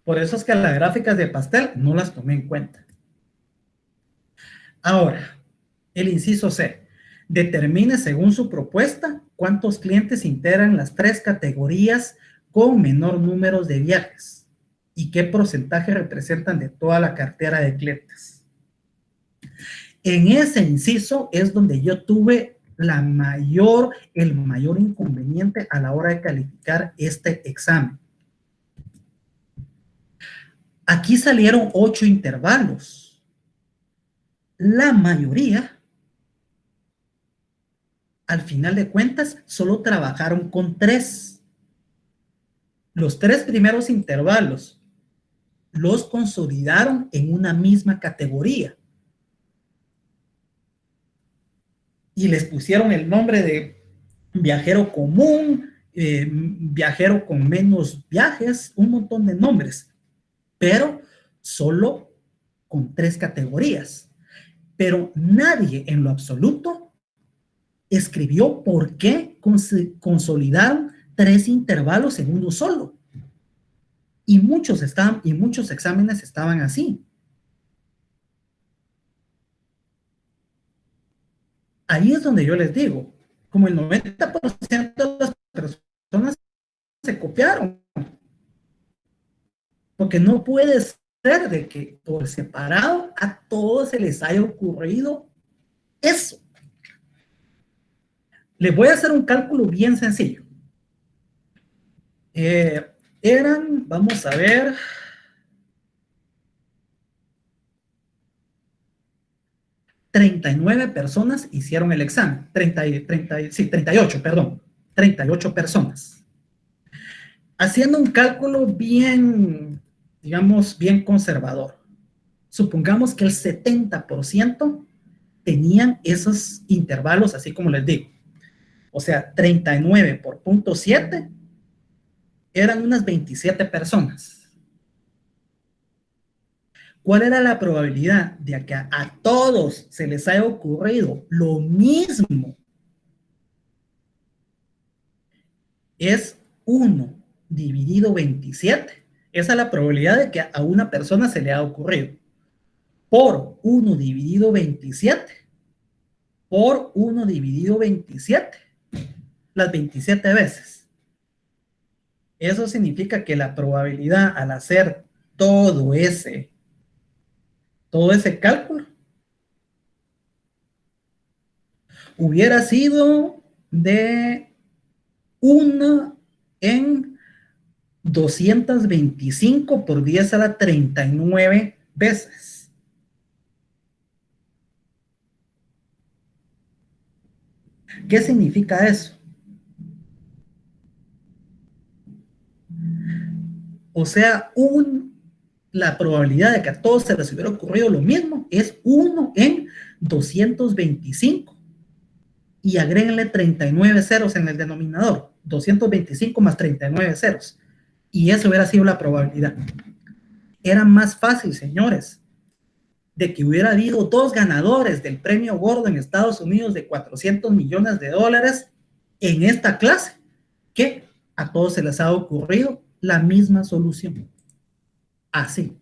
Por eso es que las gráficas de pastel no las tomé en cuenta. Ahora, el inciso C. Determine según su propuesta cuántos clientes integran las 3 categorías con menor número de viajes y qué porcentaje representan de toda la cartera de clientes. En ese inciso es donde yo tuve el mayor inconveniente a la hora de calificar este examen. Aquí salieron 8 intervalos. La mayoría, al final de cuentas, solo trabajaron con 3. Los 3 primeros intervalos los consolidaron en una misma categoría. Y les pusieron el nombre de viajero común, viajero con menos viajes, un montón de nombres, pero solo con 3 categorías. Pero nadie en lo absoluto escribió por qué consolidaron 3 intervalos en uno solo. Y muchos exámenes estaban así. Ahí es donde yo les digo, como el 90% de las personas se copiaron. Porque no puede ser de que por separado a todos se les haya ocurrido eso. Les voy a hacer un cálculo bien sencillo. Vamos a ver, 39 personas hicieron el examen. 38, perdón. 38 personas. Haciendo un cálculo bien, digamos, bien conservador. Supongamos que el 70% tenían esos intervalos, así como les digo. O sea, 39 por 0.7 eran unas 27 personas. ¿Cuál era la probabilidad de que a todos se les haya ocurrido lo mismo? Es 1 dividido 27. Esa es la probabilidad de que a una persona se le haya ocurrido. Por 1 dividido 27. Por 1 dividido 27. Las 27 veces. Eso significa que la probabilidad al hacer todo ese cálculo hubiera sido de 1 en 225 por 10 a la 39 veces. ¿Qué significa eso? O sea, la probabilidad de que a todos se les hubiera ocurrido lo mismo es 1 en 225. Y agréguenle 39 ceros en el denominador. 225 más 39 ceros. Y eso hubiera sido la probabilidad. Era más fácil, señores, de que hubiera habido 2 ganadores del premio gordo en Estados Unidos de $400 millones en esta clase, que a todos se les ha ocurrido la misma solución. Así.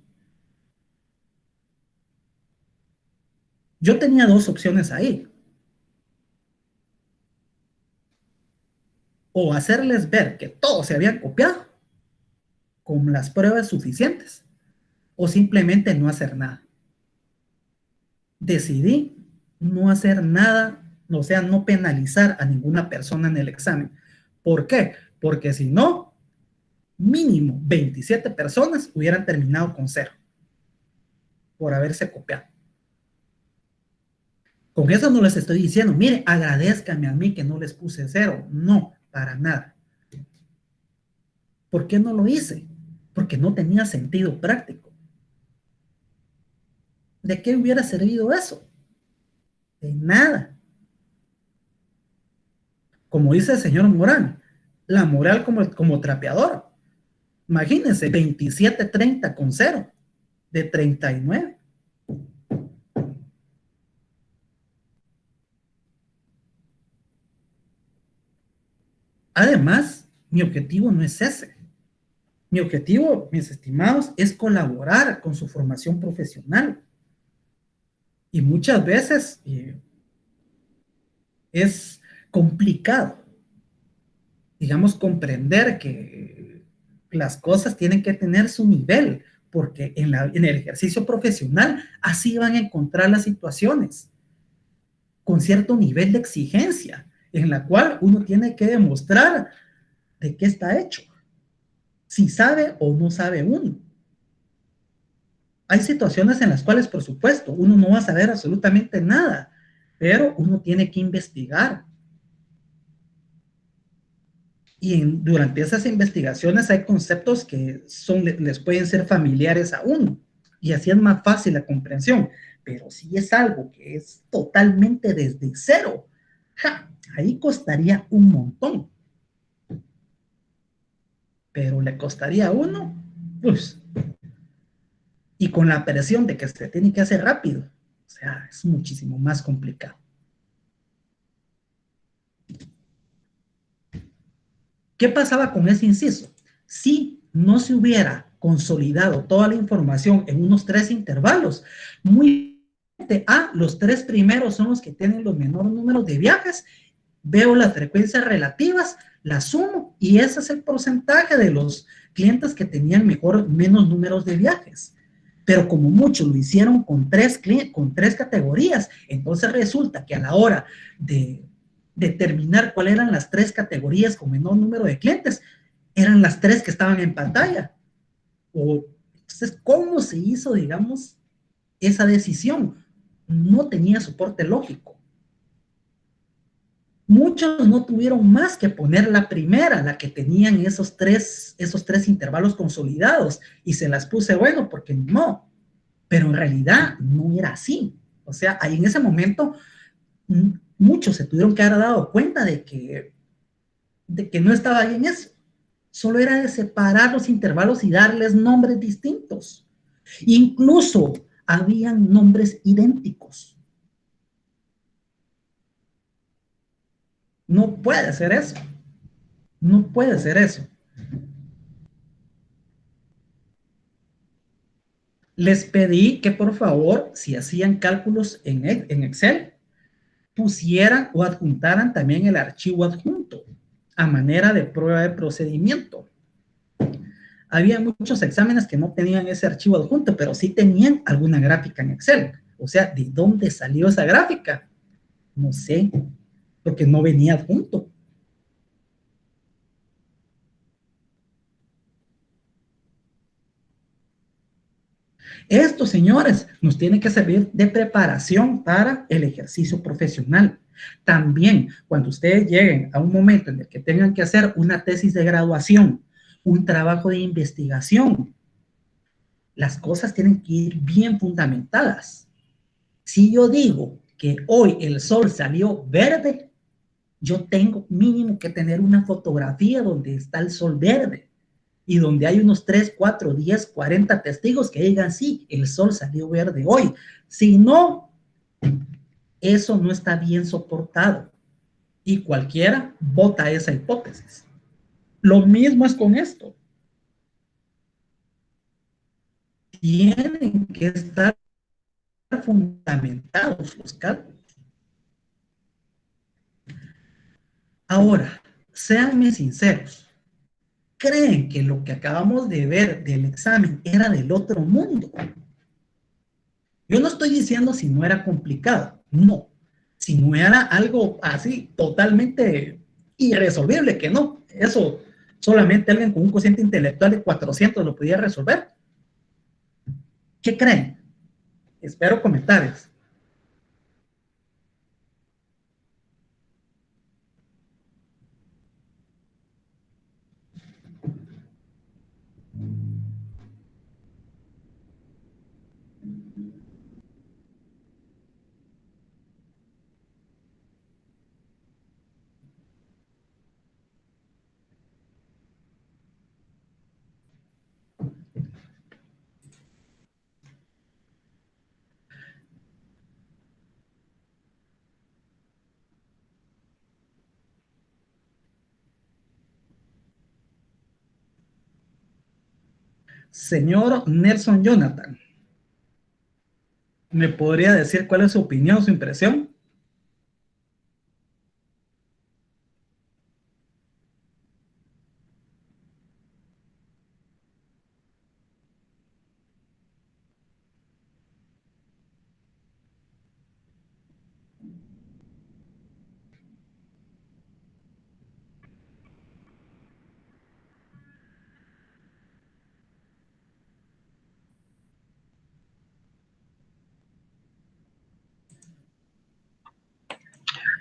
Yo tenía 2 opciones ahí. O hacerles ver que todos se habían copiado con las pruebas suficientes, o simplemente no hacer nada. Decidí no hacer nada, o sea, no penalizar a ninguna persona en el examen. ¿Por qué? Porque si no, mínimo 27 personas hubieran terminado con 0 por haberse copiado. Con eso no les estoy diciendo, mire, agradézcanme a mí que no les puse 0. No, para nada. ¿Por qué no lo hice? Porque no tenía sentido práctico. ¿De qué hubiera servido eso? De nada. Como dice el señor Morán, la moral como trapeador. Imagínense, 27-30 con 0 de 39. Además, mi objetivo no es ese. Mi objetivo, mis estimados, es colaborar con su formación profesional. Y muchas veces es complicado, digamos, comprender que las cosas tienen que tener su nivel, porque en el ejercicio profesional así van a encontrar las situaciones, con cierto nivel de exigencia, en la cual uno tiene que demostrar de qué está hecho, si sabe o no sabe uno. Hay situaciones en las cuales, por supuesto, uno no va a saber absolutamente nada, pero uno tiene que investigar. Y durante esas investigaciones hay conceptos que les pueden ser familiares a uno, y así es más fácil la comprensión. Pero si es algo que es totalmente desde cero, ahí costaría un montón. Pero le costaría a uno, pues, y con la presión de que se tiene que hacer rápido, o sea, es muchísimo más complicado. ¿Qué pasaba con ese inciso? Si no se hubiera consolidado toda la información en unos 3 intervalos, los 3 primeros son los que tienen los menores números de viajes, veo las frecuencias relativas, las sumo, y ese es el porcentaje de los clientes que tenían menos números de viajes. Pero como muchos lo hicieron con 3 categorías, entonces resulta que a la hora de determinar cuáles eran las 3 categorías con menor número de clientes, eran las 3 que estaban en pantalla. Entonces, ¿cómo se hizo, digamos, esa decisión? no tenía soporte lógico. Muchos no tuvieron más que poner la primera, la que tenían esos tres intervalos consolidados, y se las puse bueno porque no, pero en realidad no era así. O sea, ahí en ese momento muchos se tuvieron que haber dado cuenta de que no estaba bien eso. Solo era de separar los intervalos y darles nombres distintos. Incluso habían nombres idénticos. No puede ser eso. No puede ser eso. Les pedí que por favor, si hacían cálculos en Excel, pusieran o adjuntaran también el archivo adjunto a manera de prueba de procedimiento. Había muchos exámenes que no tenían ese archivo adjunto, pero sí tenían alguna gráfica en Excel. O sea, ¿de dónde salió esa gráfica? No sé, porque no venía adjunto. Esto, señores, nos tiene que servir de preparación para el ejercicio profesional. También, cuando ustedes lleguen a un momento en el que tengan que hacer una tesis de graduación, un trabajo de investigación, las cosas tienen que ir bien fundamentadas. Si yo digo que hoy el sol salió verde, yo tengo mínimo que tener una fotografía donde está el sol verde y donde hay unos 3, 4, 10, 40 testigos que digan, sí, el sol salió verde hoy. Si no, eso no está bien soportado y cualquiera vota esa hipótesis. Lo mismo es con esto. Tienen que estar fundamentados los cálculos. Ahora, séanme sinceros. ¿Creen que lo que acabamos de ver del examen era del otro mundo? Yo no estoy diciendo si no era complicado, no. Si no era algo así totalmente irresolvible, que no. Eso solamente alguien con un cociente intelectual de 400 lo podía resolver. ¿Qué creen? Espero comentarios. Señor Nelson Jonathan, ¿me podría decir cuál es su opinión, su impresión?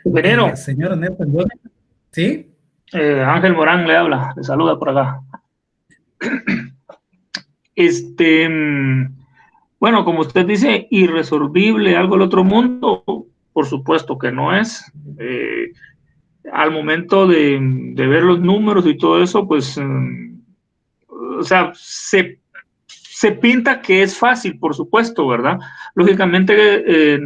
Ingeniero, Señor Nelson Jonathan, ¿sí? Ángel Morán le habla, le saluda por acá. Bueno, como usted dice, irresolvible, algo del otro mundo, por supuesto que no es. Al momento de ver los números y todo eso, pues, o sea, se pinta que es fácil, por supuesto, ¿verdad? Lógicamente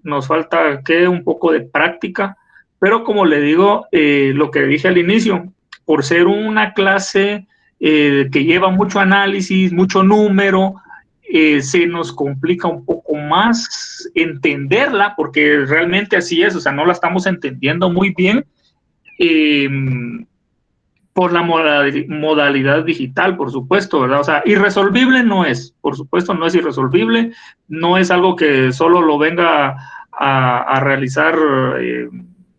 nos falta que un poco de práctica, pero como le digo, lo que dije al inicio, por ser una clase que lleva mucho análisis, mucho número, se nos complica un poco más entenderla, porque realmente así es, o sea, no la estamos entendiendo muy bien por la modalidad digital, por supuesto, ¿verdad? O sea, irresolvible no es, por supuesto, no es irresolvible, no es algo que solo lo venga a realizar,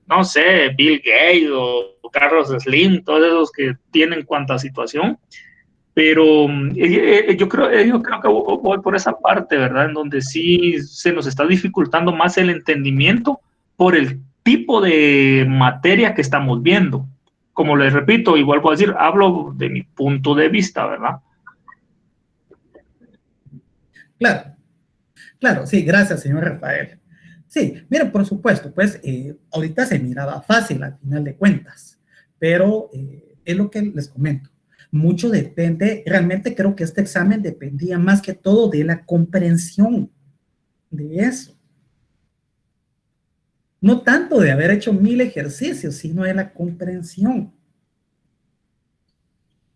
no sé, Bill Gates o Carlos Slim, todos esos que tienen cuanta situación, Pero yo creo que voy por esa parte, ¿verdad? En donde sí se nos está dificultando más el entendimiento por el tipo de materia que estamos viendo. Como les repito, igual voy a decir, hablo de mi punto de vista, ¿verdad? Claro, claro, sí, gracias, señor Rafael. Sí, miren, por supuesto, pues ahorita se miraba fácil al final de cuentas, pero es lo que les comento. Mucho depende, realmente creo que este examen dependía más que todo de la comprensión de eso. No tanto de haber hecho 1000 ejercicios, sino de la comprensión.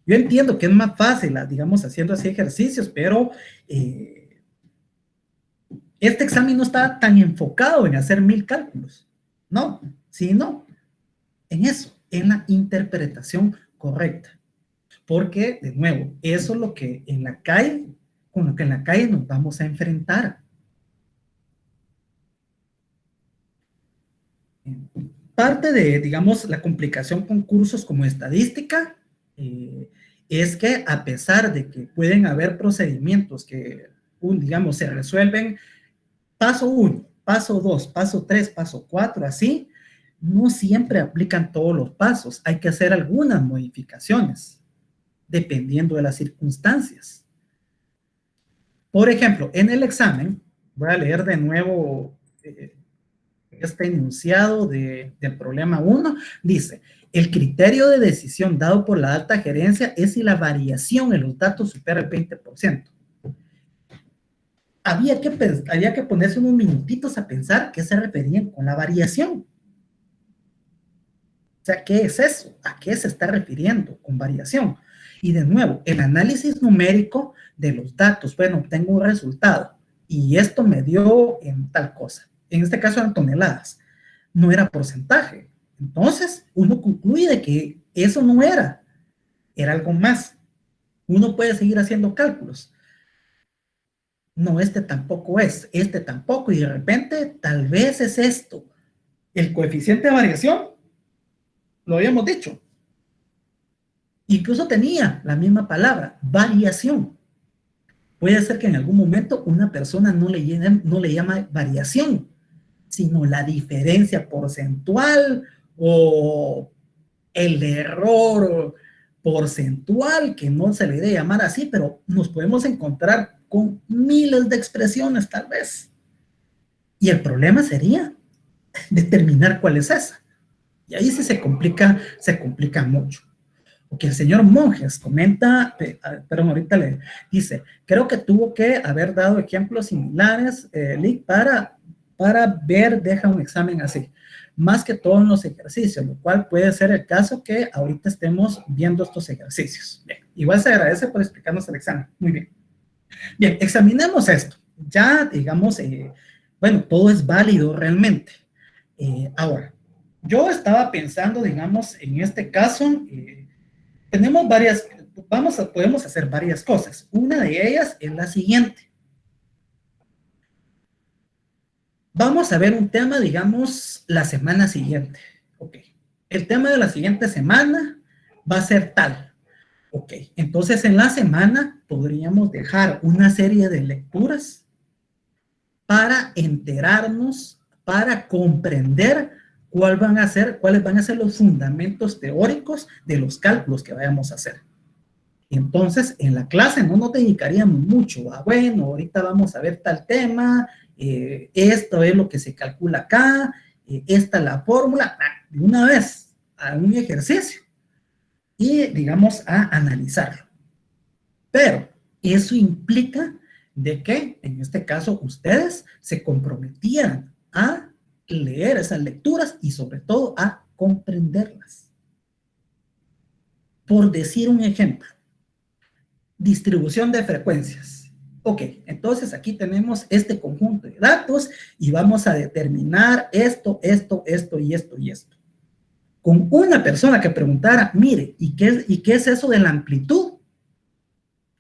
Yo entiendo que es más fácil, digamos, haciendo así ejercicios, pero este examen no está tan enfocado en hacer 1000 cálculos, no, sino en eso, en la interpretación correcta. Porque, de nuevo, eso es lo que en la calle, con lo que en la calle nos vamos a enfrentar. Parte de, digamos, la complicación con cursos como estadística es que a pesar de que pueden haber procedimientos que, digamos, se resuelven paso 1, paso 2, paso 3, paso 4, así, no siempre aplican todos los pasos. Hay que hacer algunas modificaciones dependiendo de las circunstancias. Por ejemplo, en el examen, voy a leer de nuevo este enunciado del problema 1, dice, el criterio de decisión dado por la alta gerencia es si la variación en los datos supera el 20%. Había que ponerse unos minutitos a pensar qué se referían con la variación. O sea, ¿qué es eso? ¿A qué se está refiriendo con variación? Y de nuevo, el análisis numérico de los datos, bueno, tengo un resultado y esto me dio en tal cosa. En este caso eran toneladas, no era porcentaje. Entonces, uno concluye de que eso no era algo más. Uno puede seguir haciendo cálculos. No, este tampoco es, este tampoco, y de repente tal vez es esto. El coeficiente de variación, lo habíamos dicho. Incluso tenía la misma palabra, variación. Puede ser que en algún momento una persona no le llama variación, sino la diferencia porcentual o el error porcentual, que no se le debe llamar así, pero nos podemos encontrar con miles de expresiones tal vez. Y el problema sería determinar cuál es esa. Y ahí sí se complica mucho. Porque el señor Monjes comenta, perdón, ahorita le dice, creo que tuvo que haber dado ejemplos similares, Lick, para ver, deja un examen así, más que todos los ejercicios, lo cual puede ser el caso que ahorita estemos viendo estos ejercicios. Bien, igual se agradece por explicarnos el examen. Muy bien. Bien, examinemos esto. Ya, digamos, bueno, todo es válido realmente. Ahora, yo estaba pensando, digamos, en este caso, tenemos varias, podemos hacer varias cosas. Una de ellas es la siguiente. Vamos a ver un tema, digamos, la semana siguiente. Ok. El tema de la siguiente semana va a ser tal. Ok. Entonces, en la semana podríamos dejar una serie de lecturas para enterarnos, para comprender cuáles van a ser los fundamentos teóricos de los cálculos que vayamos a hacer. Entonces, en la clase no nos dedicaríamos mucho a, bueno, ahorita vamos a ver tal tema, esto es lo que se calcula acá, esta es la fórmula, de una vez a un ejercicio y, digamos, a analizarlo. Pero eso implica de que, en este caso, ustedes se comprometieran a leer esas lecturas y sobre todo a comprenderlas. Por decir un ejemplo, distribución de frecuencias. Ok, entonces aquí tenemos este conjunto de datos y vamos a determinar esto y esto y esto. Con una persona que preguntara, mire, ¿y qué es eso de la amplitud?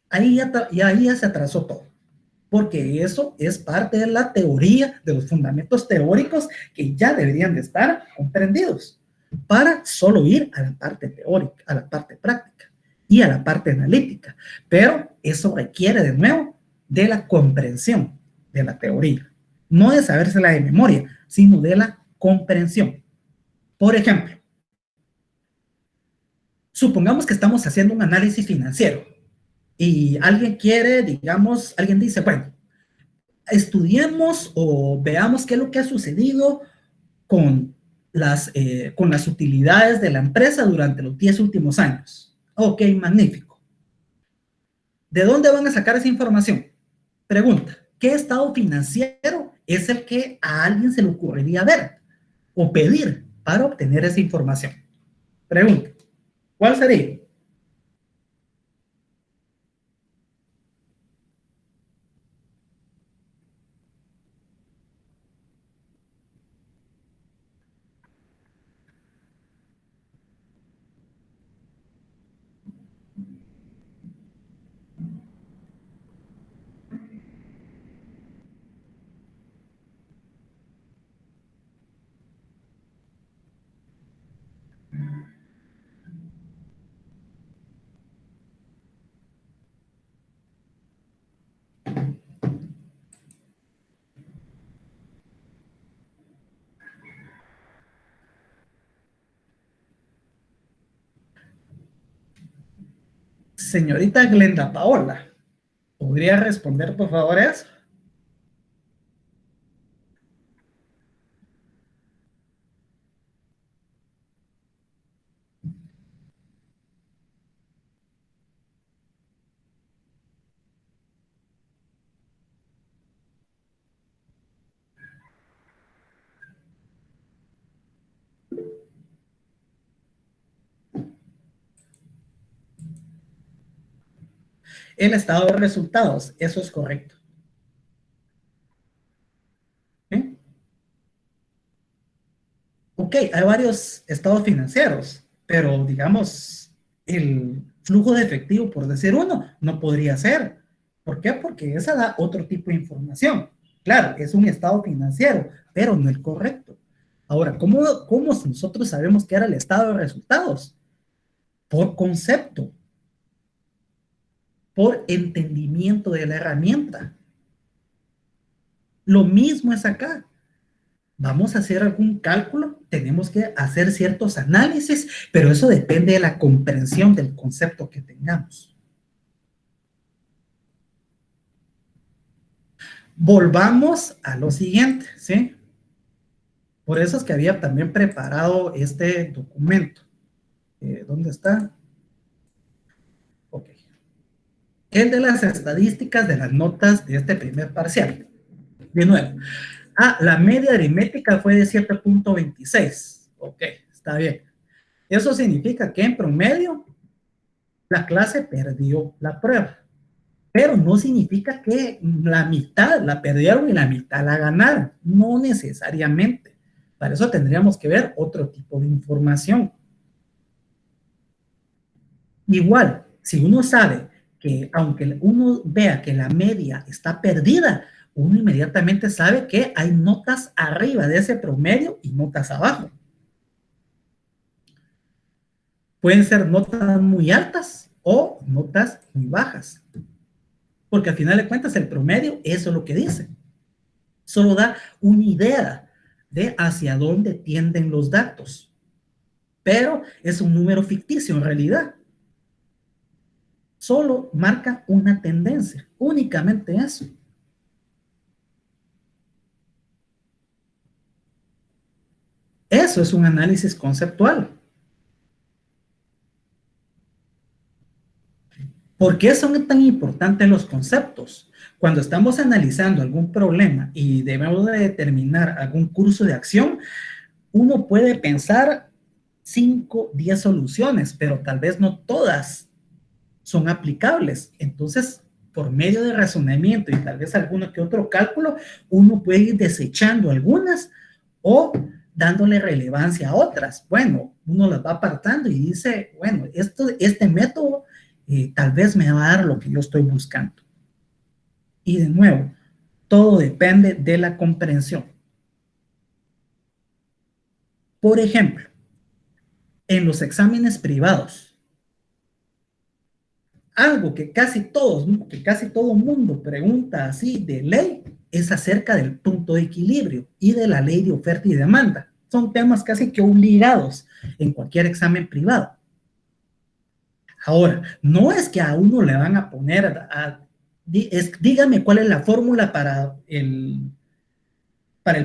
Ahí ya se atrasó todo. Porque eso es parte de la teoría, de los fundamentos teóricos que ya deberían de estar comprendidos para solo ir a la parte teórica, a la parte práctica. y a la parte analítica, pero eso requiere de nuevo de la comprensión de la teoría, no de sabérsela de memoria, sino de la comprensión. Por ejemplo, supongamos que estamos haciendo un análisis financiero y alguien quiere, digamos, alguien dice, bueno, estudiemos o veamos qué es lo que ha sucedido con las utilidades de la empresa durante los 10 últimos años. Ok, magnífico. ¿De dónde van a sacar esa información? Pregunta, ¿qué estado financiero es el que a alguien se le ocurriría ver o pedir para obtener esa información? Pregunta, ¿cuál sería? Señorita Glenda Paola, ¿podría responder por favor eso? El estado de resultados, eso es correcto. ¿Sí? Ok, hay varios estados financieros, pero digamos, el flujo de efectivo, por decir uno, no podría ser. ¿Por qué? Porque esa da otro tipo de información. Claro, es un estado financiero, pero no el correcto. Ahora, ¿cómo nosotros sabemos que era el estado de resultados? Por concepto, por entendimiento de la herramienta. Lo mismo es acá. Vamos a hacer algún cálculo, tenemos que hacer ciertos análisis, pero eso depende de la comprensión del concepto que tengamos. Volvamos a lo siguiente, ¿sí? Por eso es que había también preparado este documento. ¿Dónde está? Ok. El de las estadísticas de las notas de este primer parcial. De nuevo. La media aritmética fue de 7.26. Ok, está bien. Eso significa que en promedio la clase perdió la prueba, pero no significa que la mitad la perdieron y la mitad la ganaron, no necesariamente. Para eso tendríamos que ver otro tipo de información. Igual, si uno sabe que aunque uno vea que la media está perdida, uno inmediatamente sabe que hay notas arriba de ese promedio y notas abajo. Pueden ser notas muy altas o notas muy bajas. Porque al final de cuentas el promedio, eso es lo que dice. Solo da una idea de hacia dónde tienden los datos. Pero es un número ficticio en realidad. Solo marca una tendencia, únicamente eso. Eso es un análisis conceptual. ¿Por qué son tan importantes los conceptos? Cuando estamos analizando algún problema y debemos de determinar algún curso de acción, uno puede pensar 5, 10 soluciones, pero tal vez no todas son aplicables. Entonces, por medio de razonamiento y tal vez alguno que otro cálculo, uno puede ir desechando algunas o dándole relevancia a otras. Bueno, uno las va apartando y dice, bueno, este método tal vez me va a dar lo que yo estoy buscando. Y de nuevo, todo depende de la comprensión. Por ejemplo, en los exámenes privados, algo que casi todo mundo pregunta así de ley es acerca del punto de equilibrio y de la ley de oferta y demanda. Son temas casi que obligados en cualquier examen privado. Ahora, no es que a uno le van a poner dígame cuál es la fórmula para el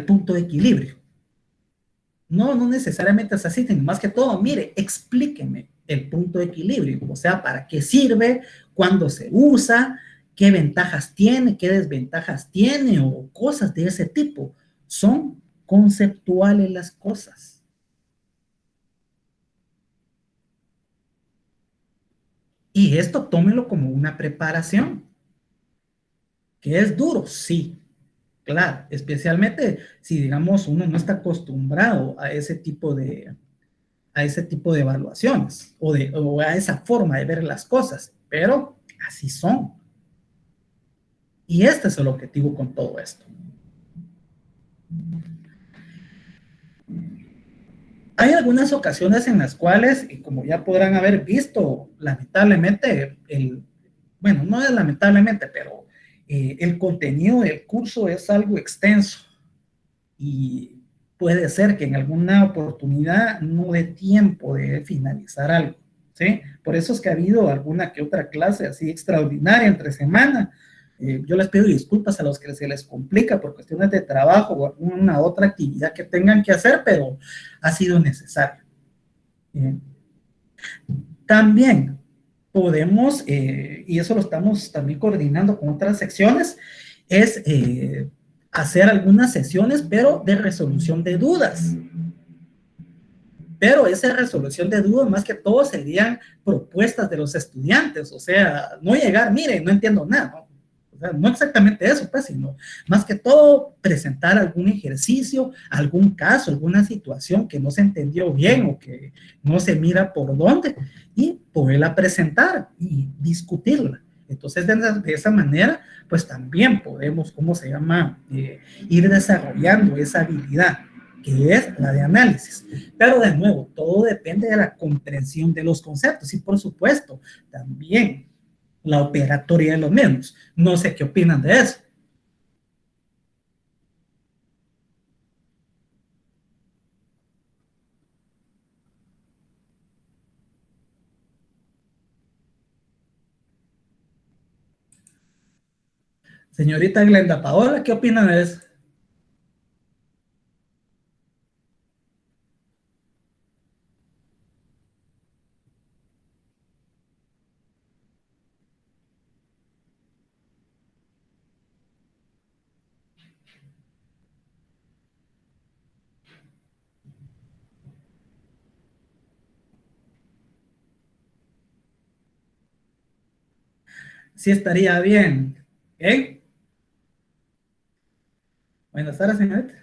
punto de equilibrio. No necesariamente es así, sino más que todo, mire, explíqueme el punto de equilibrio, o sea, para qué sirve, cuándo se usa, qué ventajas tiene, qué desventajas tiene, o cosas de ese tipo. Son conceptuales las cosas. Y esto tómelo como una preparación. ¿Que es duro? Sí, claro, especialmente si, digamos, uno no está acostumbrado a ese tipo de evaluaciones o a esa forma de ver las cosas, pero así son. Y este es el objetivo con todo esto. Hay algunas ocasiones en las cuales, y como ya podrán haber visto, lamentablemente, bueno, no es lamentablemente, pero el contenido del curso es algo extenso y puede ser que en alguna oportunidad no dé tiempo de finalizar algo, ¿sí? Por eso es que ha habido alguna que otra clase así extraordinaria entre semana. Yo les pido disculpas a los que se les complica por cuestiones de trabajo o alguna otra actividad que tengan que hacer, pero ha sido necesario. También podemos, y eso lo estamos también coordinando con otras secciones, es hacer algunas sesiones, pero de resolución de dudas. Pero esa resolución de dudas, más que todo, serían propuestas de los estudiantes. O sea, no llegar, mire, no entiendo nada, ¿no? O sea, no exactamente eso, pues, sino más que todo presentar algún ejercicio, algún caso, alguna situación que no se entendió bien o que no se mira por dónde y poderla presentar y discutirla. Entonces, de esa manera, pues también podemos, ¿cómo se llama? Ir desarrollando esa habilidad, que es la de análisis. Pero de nuevo, todo depende de la comprensión de los conceptos y, por supuesto, también la operatoria de los mismos. No sé qué opinan de eso. Señorita Glenda Paola, ¿qué opinan de eso? Sí estaría bien. ¿Eh? Buenas tardes, señorita.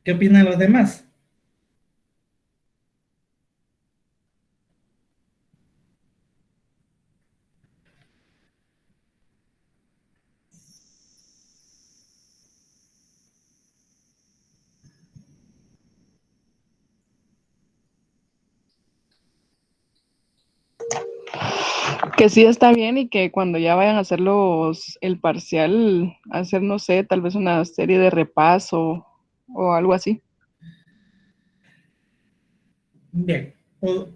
¿Qué opinan los demás? Que sí está bien y que cuando ya vayan a hacer el parcial, hacer, no sé, tal vez una serie de repaso o algo así. Bien,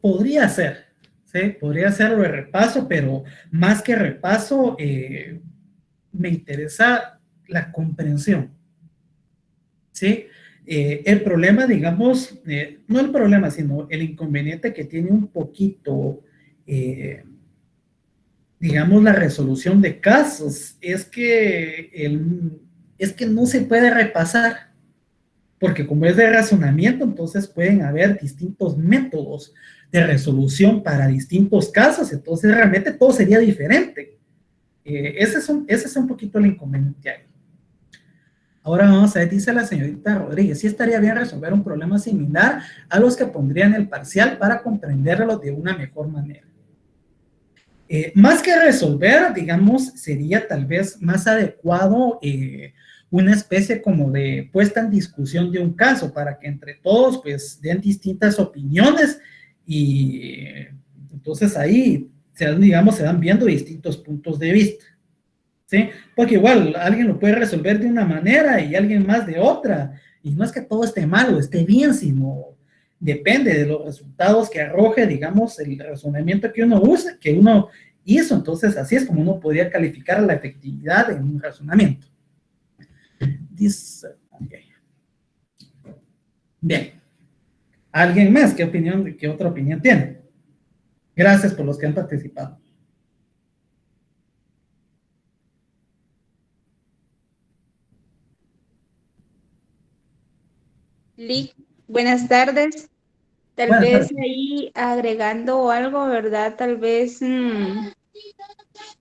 podría ser, ¿sí? Podría hacerlo de repaso, pero más que repaso, me interesa la comprensión, ¿sí? El problema, digamos, no el problema, sino el inconveniente que tiene un poquito, digamos, la resolución de casos, es que no se puede repasar, porque como es de razonamiento, entonces pueden haber distintos métodos de resolución para distintos casos, entonces realmente todo sería diferente. Ese es un poquito el inconveniente ahí. Ahora vamos a ver, dice la señorita Rodríguez, sí estaría bien resolver un problema similar a los que pondrían el parcial para comprenderlo de una mejor manera. Más que resolver, digamos, sería tal vez más adecuado una especie como de puesta en discusión de un caso para que entre todos pues den distintas opiniones y entonces ahí digamos, se van viendo distintos puntos de vista, ¿sí? Porque igual alguien lo puede resolver de una manera y alguien más de otra, y no es que todo esté mal o esté bien, sino depende de los resultados que arroje, digamos, el razonamiento que uno use, que uno hizo. Entonces, así es como uno podría calificar la efectividad en un razonamiento. Dice, okay. Bien. ¿Alguien más? ¿Qué otra opinión tiene? Gracias por los que han participado. Lick, buenas tardes. Tal Buenas vez tardes. ahí agregando algo, ¿verdad? Tal vez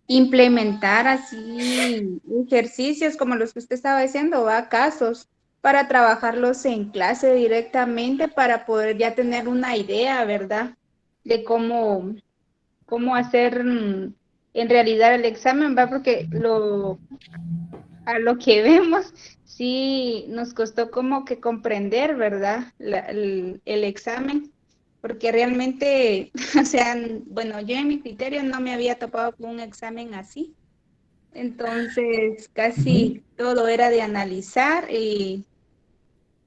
implementar así ejercicios como los que usted estaba diciendo, va, casos, para trabajarlos en clase directamente para poder ya tener una idea, ¿verdad? De cómo hacer en realidad el examen, va, porque a lo que vemos, sí nos costó como que comprender, ¿verdad? El examen, porque realmente, o sea, bueno, yo en mi criterio no me había topado con un examen así. Entonces, casi todo era de analizar y,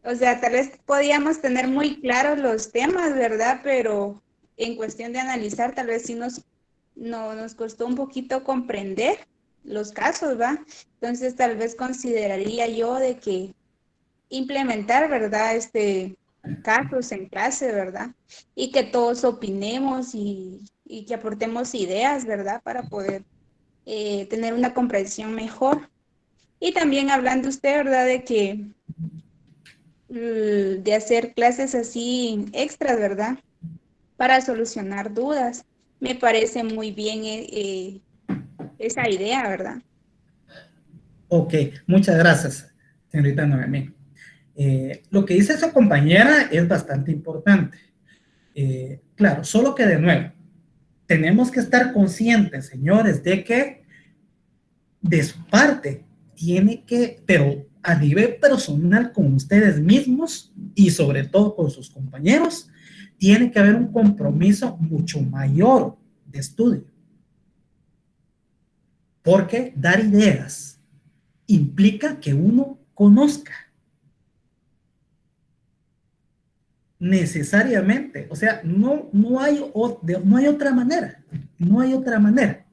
o sea, tal vez podíamos tener muy claros los temas, ¿verdad? Pero en cuestión de analizar, tal vez sí nos costó un poquito comprender los casos, ¿va? Entonces, tal vez consideraría yo de que implementar, ¿verdad? Casos en clase, ¿verdad? Y que todos opinemos y que aportemos ideas, ¿verdad? Para poder tener una comprensión mejor. Y también hablando usted, ¿verdad? De que de hacer clases así extras, ¿verdad? Para solucionar dudas. Me parece muy bien esa idea, ¿verdad? Ok, muchas gracias, señorita Noemí. Lo que dice su compañera es bastante importante. Claro, solo que de nuevo, tenemos que estar conscientes, señores, de que de su parte tiene que, pero a nivel personal con ustedes mismos y sobre todo con sus compañeros, tiene que haber un compromiso mucho mayor de estudio. Porque dar ideas implica que uno conozca necesariamente, o sea, no hay otra manera, no hay otra manera,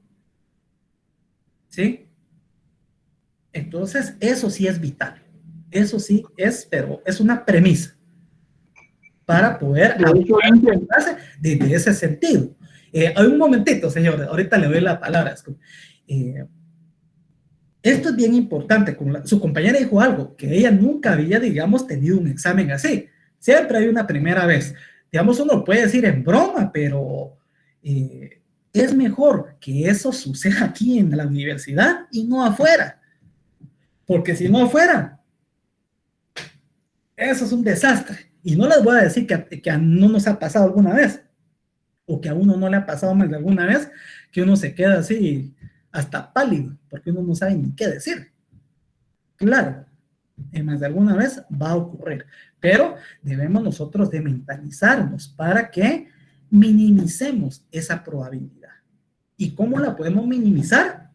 ¿sí? Entonces, eso sí es vital, eso sí es, pero es una premisa para poder De hecho, hablar desde ese sentido. Hay un momentito, señor, ahorita le doy la palabra. Esto es bien importante. Su compañera dijo algo, que ella nunca había, digamos, tenido un examen así. Siempre hay una primera vez. Digamos, uno lo puede decir en broma, pero es mejor que eso suceda aquí en la universidad y no afuera. Porque si no afuera, eso es un desastre. Y no les voy a decir que no nos ha pasado alguna vez, o que a uno no le ha pasado más de alguna vez, que uno se queda así hasta pálido, porque uno no sabe ni qué decir. Claro, más de alguna vez va a ocurrir, pero debemos nosotros de mentalizarnos para que minimicemos esa probabilidad. ¿Y cómo la podemos minimizar?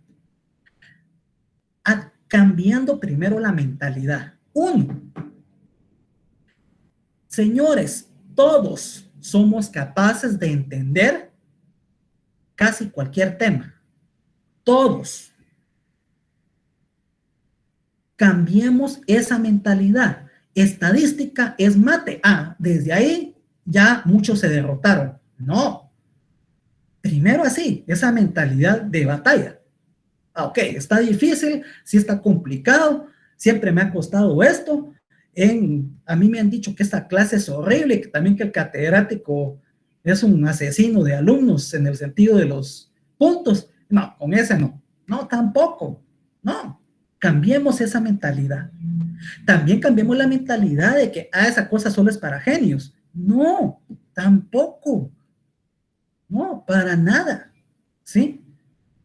Cambiando primero la mentalidad. Uno, señores, todos somos capaces de entender casi cualquier tema. Todos. Cambiemos esa mentalidad. Estadística es mate. Desde ahí ya muchos se derrotaron. No. Primero así, esa mentalidad de batalla. Ok, está difícil, sí está complicado, siempre me ha costado esto. A mí me han dicho que esta clase es horrible, que también que el catedrático es un asesino de alumnos en el sentido de los puntos. No, con ese no. No, tampoco. No. Cambiemos esa mentalidad. También cambiemos la mentalidad de que esa cosa solo es para genios. No, tampoco. No, para nada. ¿Sí?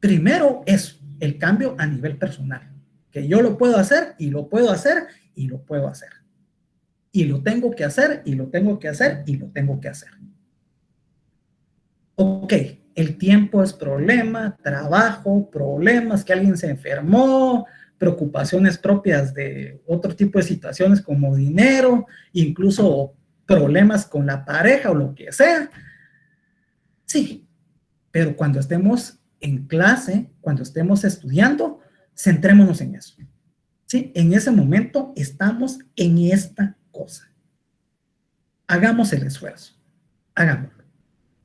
Primero eso, el cambio a nivel personal. Que yo lo puedo hacer y lo puedo hacer y lo puedo hacer. Y lo tengo que hacer y lo tengo que hacer y lo tengo que hacer. Ok, El tiempo es problema, trabajo, problemas, que alguien se enfermó, preocupaciones propias de otro tipo de situaciones como dinero, incluso problemas con la pareja o lo que sea. Sí, pero cuando estemos en clase, cuando estemos estudiando, centrémonos en eso. ¿Sí? En ese momento estamos en esta cosa. Hagamos el esfuerzo, hagámoslo.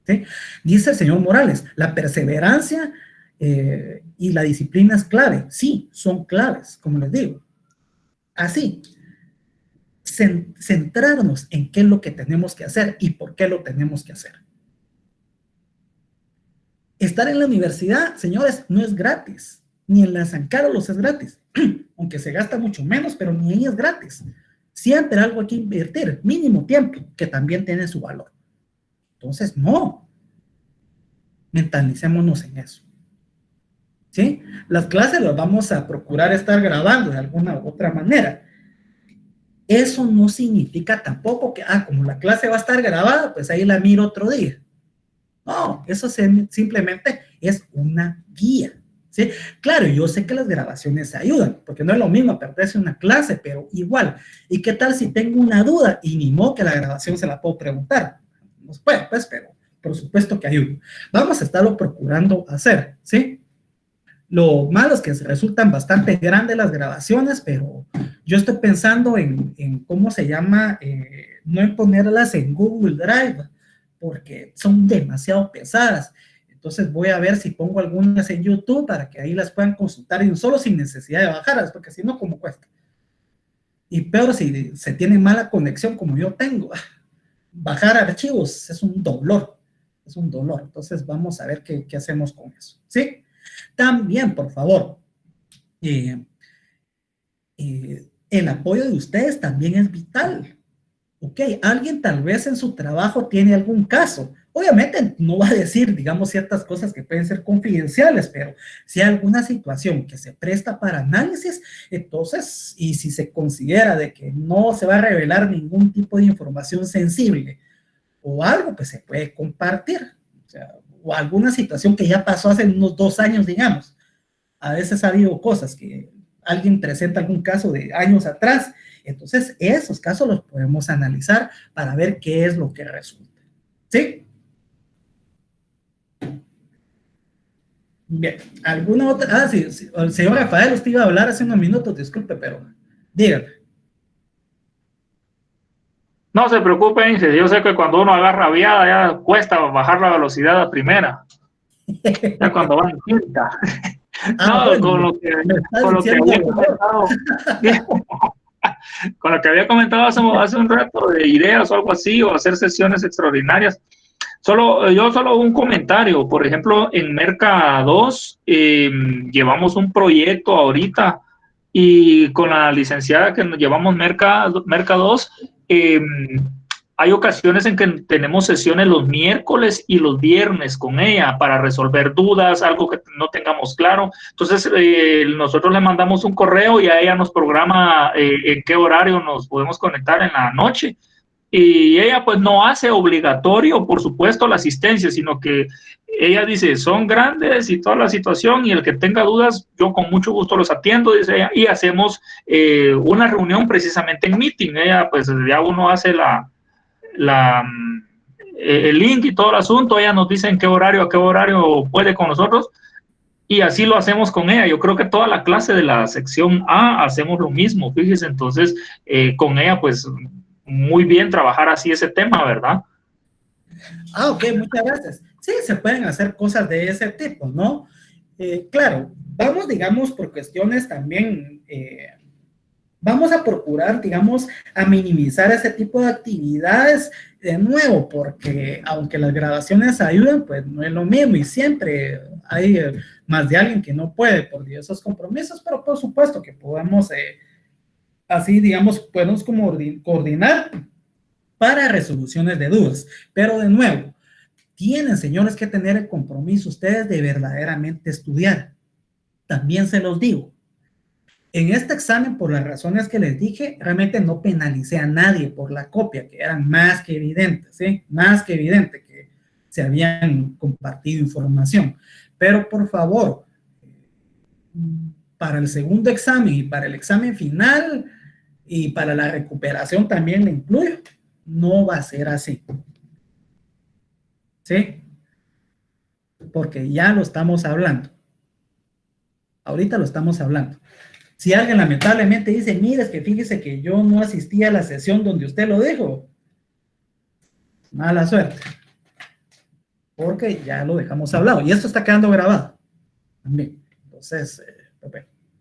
¿Sí? Dice el señor Morales, la perseverancia y la disciplina es clave. Sí, son claves, como les digo. Así, centrarnos en qué es lo que tenemos que hacer y por qué lo tenemos que hacer. Estar en la universidad, señores, no es gratis. Ni en la San Carlos es gratis. Aunque se gasta mucho menos, pero ni ahí es gratis. Siempre algo hay que invertir, mínimo tiempo, que también tiene su valor. Entonces, no. Mentalicémonos en eso. ¿Sí? Las clases las vamos a procurar estar grabando de alguna u otra manera. Eso no significa tampoco que, como la clase va a estar grabada, pues ahí la miro otro día. No, eso simplemente es una guía. ¿Sí? Claro, yo sé que las grabaciones ayudan, porque no es lo mismo perderse una clase, pero igual. ¿Y qué tal si tengo una duda y ni modo que la grabación se la puedo preguntar? No se puede, pues, pero por supuesto que ayuda. Vamos a estarlo procurando hacer, ¿sí? Lo malo es que resultan bastante grandes las grabaciones, pero yo estoy pensando en cómo se llama, no en ponerlas en Google Drive, porque son demasiado pesadas. Entonces voy a ver si pongo algunas en YouTube para que ahí las puedan consultar y solo sin necesidad de bajarlas, porque si no, ¿cómo cuesta? Y peor si se tiene mala conexión como yo tengo. Bajar archivos es un dolor, es un dolor. Entonces vamos a ver qué hacemos con eso, ¿sí? También, por favor, el apoyo de ustedes también es vital. Ok, alguien tal vez en su trabajo tiene algún caso. Obviamente no va a decir, digamos, ciertas cosas que pueden ser confidenciales, pero si hay alguna situación que se presta para análisis, entonces, y si se considera de que no se va a revelar ningún tipo de información sensible o algo, pues se puede compartir. O sea, o alguna situación que ya pasó hace unos 2 años, digamos. A veces ha habido cosas que alguien presenta algún caso de años atrás, entonces esos casos los podemos analizar para ver qué es lo que resulta. ¿Sí? Bien, ¿alguna otra? Sí, el señor Rafael, usted iba a hablar hace unos minutos, disculpe, pero dígame. No se preocupen, yo sé que cuando uno agarra viada ya cuesta bajar la velocidad a primera. Ya cuando va en quinta. No, bueno, con lo que había comentado hace un rato de ideas o algo así, o hacer sesiones extraordinarias. Yo solo un comentario. Por ejemplo, en Merca 2 llevamos un proyecto ahorita y con la licenciada que nos llevamos Merca 2, hay ocasiones en que tenemos sesiones los miércoles y los viernes con ella para resolver dudas, algo que no tengamos claro. Entonces, nosotros le mandamos un correo y a ella nos programa en qué horario nos podemos conectar en la noche. Y ella pues no hace obligatorio, por supuesto, la asistencia, sino que ella dice, son grandes y toda la situación, y el que tenga dudas, yo con mucho gusto los atiendo, dice ella, y hacemos una reunión precisamente en meeting. Ella pues ya uno hace el link y todo el asunto, ella nos dice a qué horario puede con nosotros, y así lo hacemos con ella. Yo creo que toda la clase de la sección A hacemos lo mismo, fíjese. Entonces con ella pues muy bien trabajar así ese tema, ¿verdad? Ok, muchas gracias. Sí, se pueden hacer cosas de ese tipo, ¿no? Claro, vamos, digamos, por cuestiones también, vamos a procurar, digamos, a minimizar ese tipo de actividades de nuevo, porque aunque las grabaciones ayudan, pues no es lo mismo y siempre hay más de alguien que no puede por diversos compromisos, pero por supuesto que podemos, así, digamos, podemos como coordinar para resoluciones de dudas. Pero de nuevo, tienen, señores, que tener el compromiso ustedes de verdaderamente estudiar. También se los digo. En este examen, por las razones que les dije, realmente no penalicé a nadie por la copia, que eran más que evidentes, ¿sí? Más que evidente que se habían compartido información. Pero por favor, para el segundo examen y para el examen final y para la recuperación también le incluyo, no va a ser así. ¿Sí? Porque ya lo estamos hablando. Ahorita lo estamos hablando. Si alguien lamentablemente dice, mire, es que fíjese que yo no asistí a la sesión donde usted lo dijo, mala suerte. Porque ya lo dejamos hablado. Y esto está quedando grabado también. Entonces,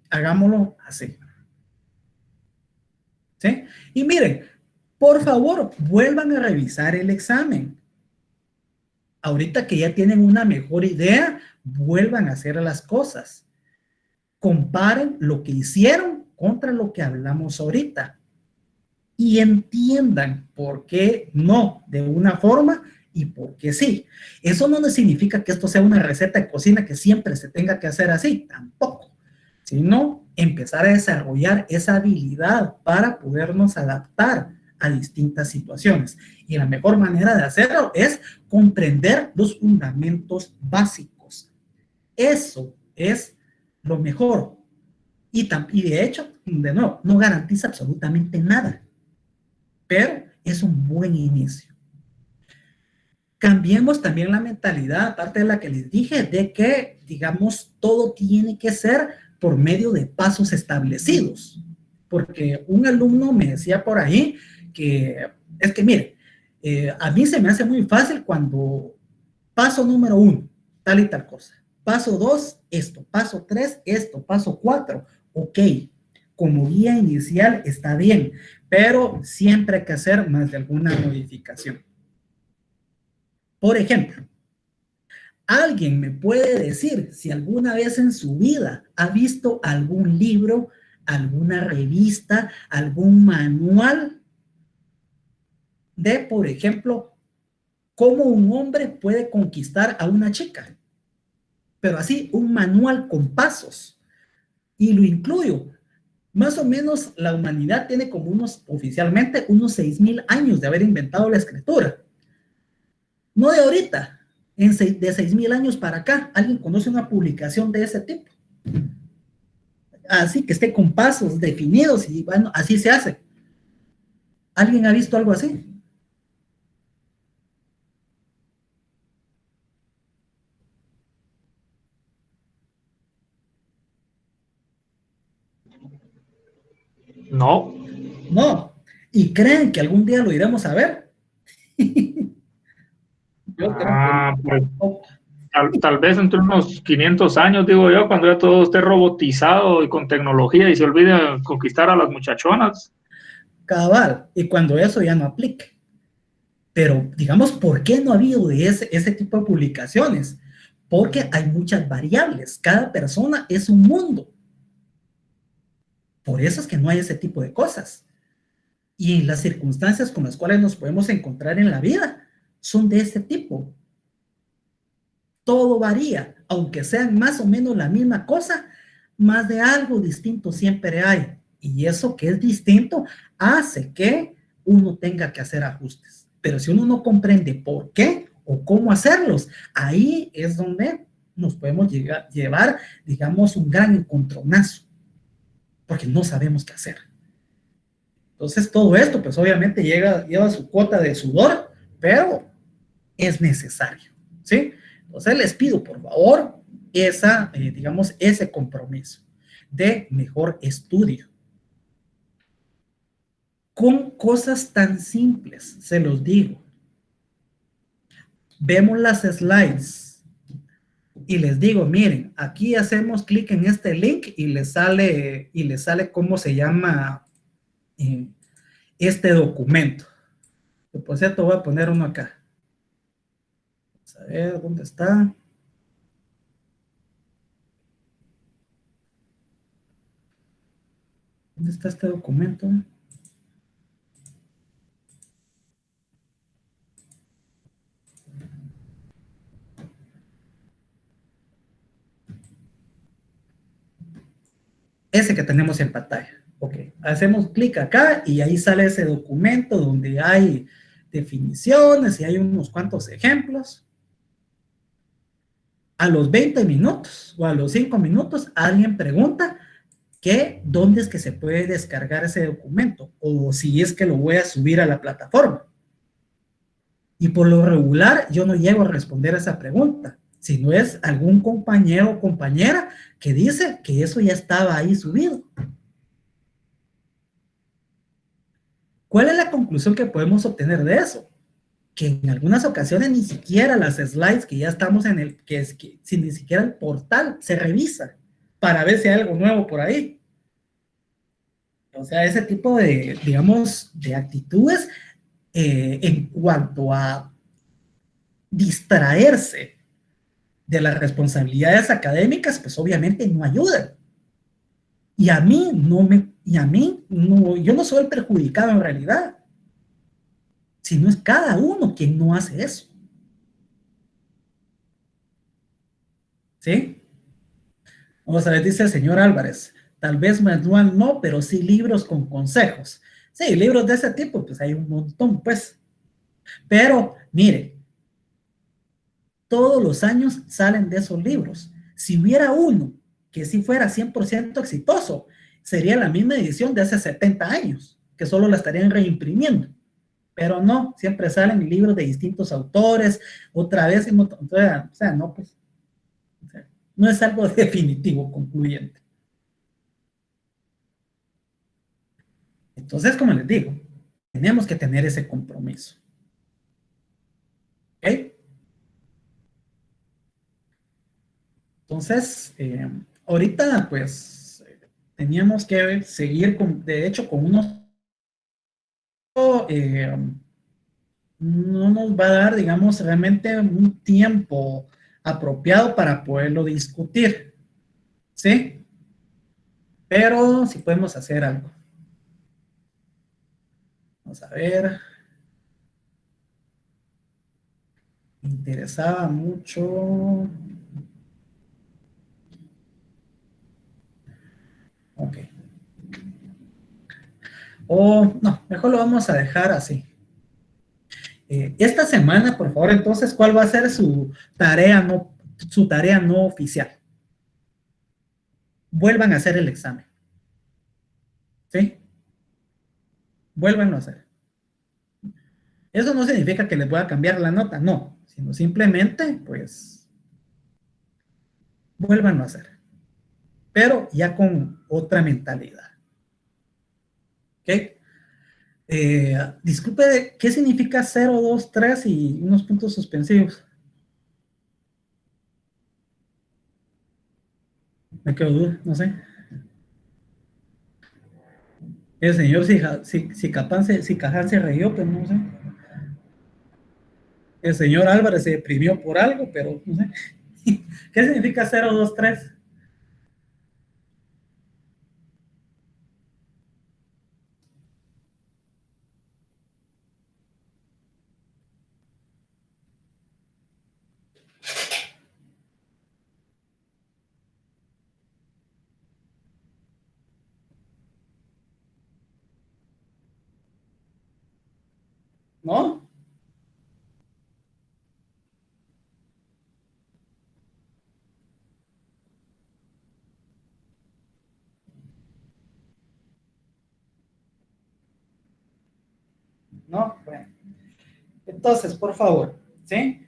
hagámoslo así. ¿Sí? Y miren, por favor, vuelvan a revisar el examen. Ahorita que ya tienen una mejor idea, vuelvan a hacer las cosas. Comparen lo que hicieron contra lo que hablamos ahorita. Y entiendan por qué no de una forma y por qué sí. Eso no significa que esto sea una receta de cocina que siempre se tenga que hacer así, tampoco. Sino empezar a desarrollar esa habilidad para podernos adaptar a distintas situaciones. Y la mejor manera de hacerlo es comprender los fundamentos básicos. Eso es lo mejor. Y de hecho, de nuevo, no garantiza absolutamente nada. Pero es un buen inicio. Cambiemos también la mentalidad, aparte de la que les dije, de que, digamos, todo tiene que ser por medio de pasos establecidos. Porque un alumno me decía por ahí que, es que mire, a mí se me hace muy fácil cuando paso número 1, tal y tal cosa. Paso 2, esto. Paso 3, esto. Paso 4, ok. Como guía inicial está bien, pero siempre hay que hacer más de alguna modificación. Por ejemplo, ¿alguien me puede decir si alguna vez en su vida ha visto algún libro, alguna revista, algún manual de, por ejemplo, cómo un hombre puede conquistar a una chica? Pero así, un manual con pasos. Y lo incluyo. Más o menos la humanidad tiene como oficialmente, unos 6,000 años de haber inventado la escritura. No de ahorita, de 6,000 años para acá. ¿Alguien conoce una publicación de ese tipo? Así que esté con pasos definidos y bueno, así se hace. ¿Alguien ha visto algo así? No. No. ¿Y creen que algún día lo iremos a ver? Yo creo que Pues, no. tal vez entre unos 500 años, digo yo, cuando ya todo esté robotizado y con tecnología y se olvide conquistar a las muchachonas. Cabal, y cuando eso ya no aplique. Pero, digamos, ¿por qué no ha habido ese tipo de publicaciones? Porque hay muchas variables. Cada persona es un mundo. Por eso es que no hay ese tipo de cosas. Y las circunstancias con las cuales nos podemos encontrar en la vida son de ese tipo. Todo varía, aunque sean más o menos la misma cosa, más de algo distinto siempre hay. Y eso que es distinto hace que uno tenga que hacer ajustes. Pero si uno no comprende por qué o cómo hacerlos, ahí es donde nos podemos llevar, digamos, un gran encontronazo, porque no sabemos qué hacer. Entonces todo esto, pues obviamente lleva su cuota de sudor, pero es necesario, ¿sí? Entonces les pido, por favor, digamos, ese compromiso de mejor estudio. Con cosas tan simples, se los digo. Vemos las slides y les digo, miren, aquí hacemos clic en este link y les sale cómo se llama este documento. Por cierto, voy a poner uno acá. Vamos a ver, ¿dónde está? ¿Dónde está este documento? Ese que tenemos en pantalla. Ok, hacemos clic acá y ahí sale ese documento donde hay definiciones y hay unos cuantos ejemplos. a los 20 minutos o a los 5 minutos alguien pregunta que dónde es que se puede descargar ese documento o si es que lo voy a subir a la plataforma. Y por lo regular yo no llego a responder a esa pregunta, sino es algún compañero o compañera que dice que eso ya estaba ahí subido. ¿Cuál es la conclusión que podemos obtener de eso? Que en algunas ocasiones ni siquiera las slides que ya estamos en el, que si ni siquiera el portal se revisa para ver si hay algo nuevo por ahí. O sea, ese tipo de, digamos, de actitudes en cuanto a distraerse de las responsabilidades académicas, pues obviamente no ayudan. Y a mí no, yo no soy el perjudicado en realidad, sino es cada uno quien no hace eso. ¿Sí? Vamos a ver, dice el señor Álvarez, tal vez manual no, pero sí libros con consejos. Sí, libros de ese tipo, pues hay un montón, pues. Pero, mire, todos los años salen de esos libros. Si hubiera uno que sí fuera 100% exitoso, sería la misma edición de hace 70 años, que solo la estarían reimprimiendo. Pero no, siempre salen libros de distintos autores, otra vez, o sea, no, pues, o sea, no es algo definitivo, concluyente. Entonces, como les digo, tenemos que tener ese compromiso. ¿Ok? Entonces, ahorita, pues, teníamos que seguir, de hecho, con unos... no nos va a dar, digamos, realmente un tiempo apropiado para poderlo discutir, ¿sí? Pero sí podemos hacer algo. Vamos a ver. Me interesaba mucho. Ok. O no, mejor lo vamos a dejar así. Esta semana, por favor, entonces, ¿cuál va a ser su tarea no oficial? Vuelvan a hacer el examen. ¿Sí? Vuelvan a hacer. Eso no significa que les voy a cambiar la nota, no, sino simplemente, pues, vuelvan a hacer. Pero ya con otra mentalidad. ¿Ok? Disculpe, ¿qué significa 0, 2, 3 y unos puntos suspensivos? Me quedo duda, no sé. El señor si Caján se reyó, pero no sé. El señor Álvarez se deprimió por algo, pero no sé. ¿Qué significa 0, 2, 3? ¿No? ¿No? Bueno. Entonces, por favor, ¿sí?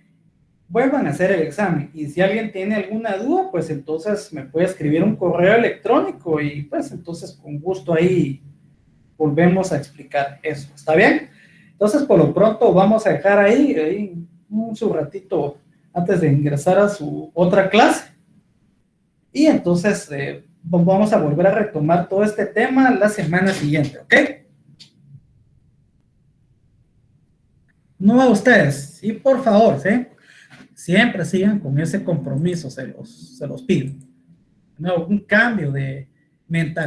Vuelvan a hacer el examen. Y si alguien tiene alguna duda, pues entonces me puede escribir un correo electrónico y pues entonces con gusto ahí volvemos a explicar eso. ¿Está bien? Entonces, por lo pronto vamos a dejar ahí un su ratito antes de ingresar a su otra clase. Y entonces vamos a volver a retomar todo este tema la semana siguiente, ¿ok? No a ustedes, y por favor, ¿sí? Siempre sigan con ese compromiso, se los pido. No, un cambio de mentalidad.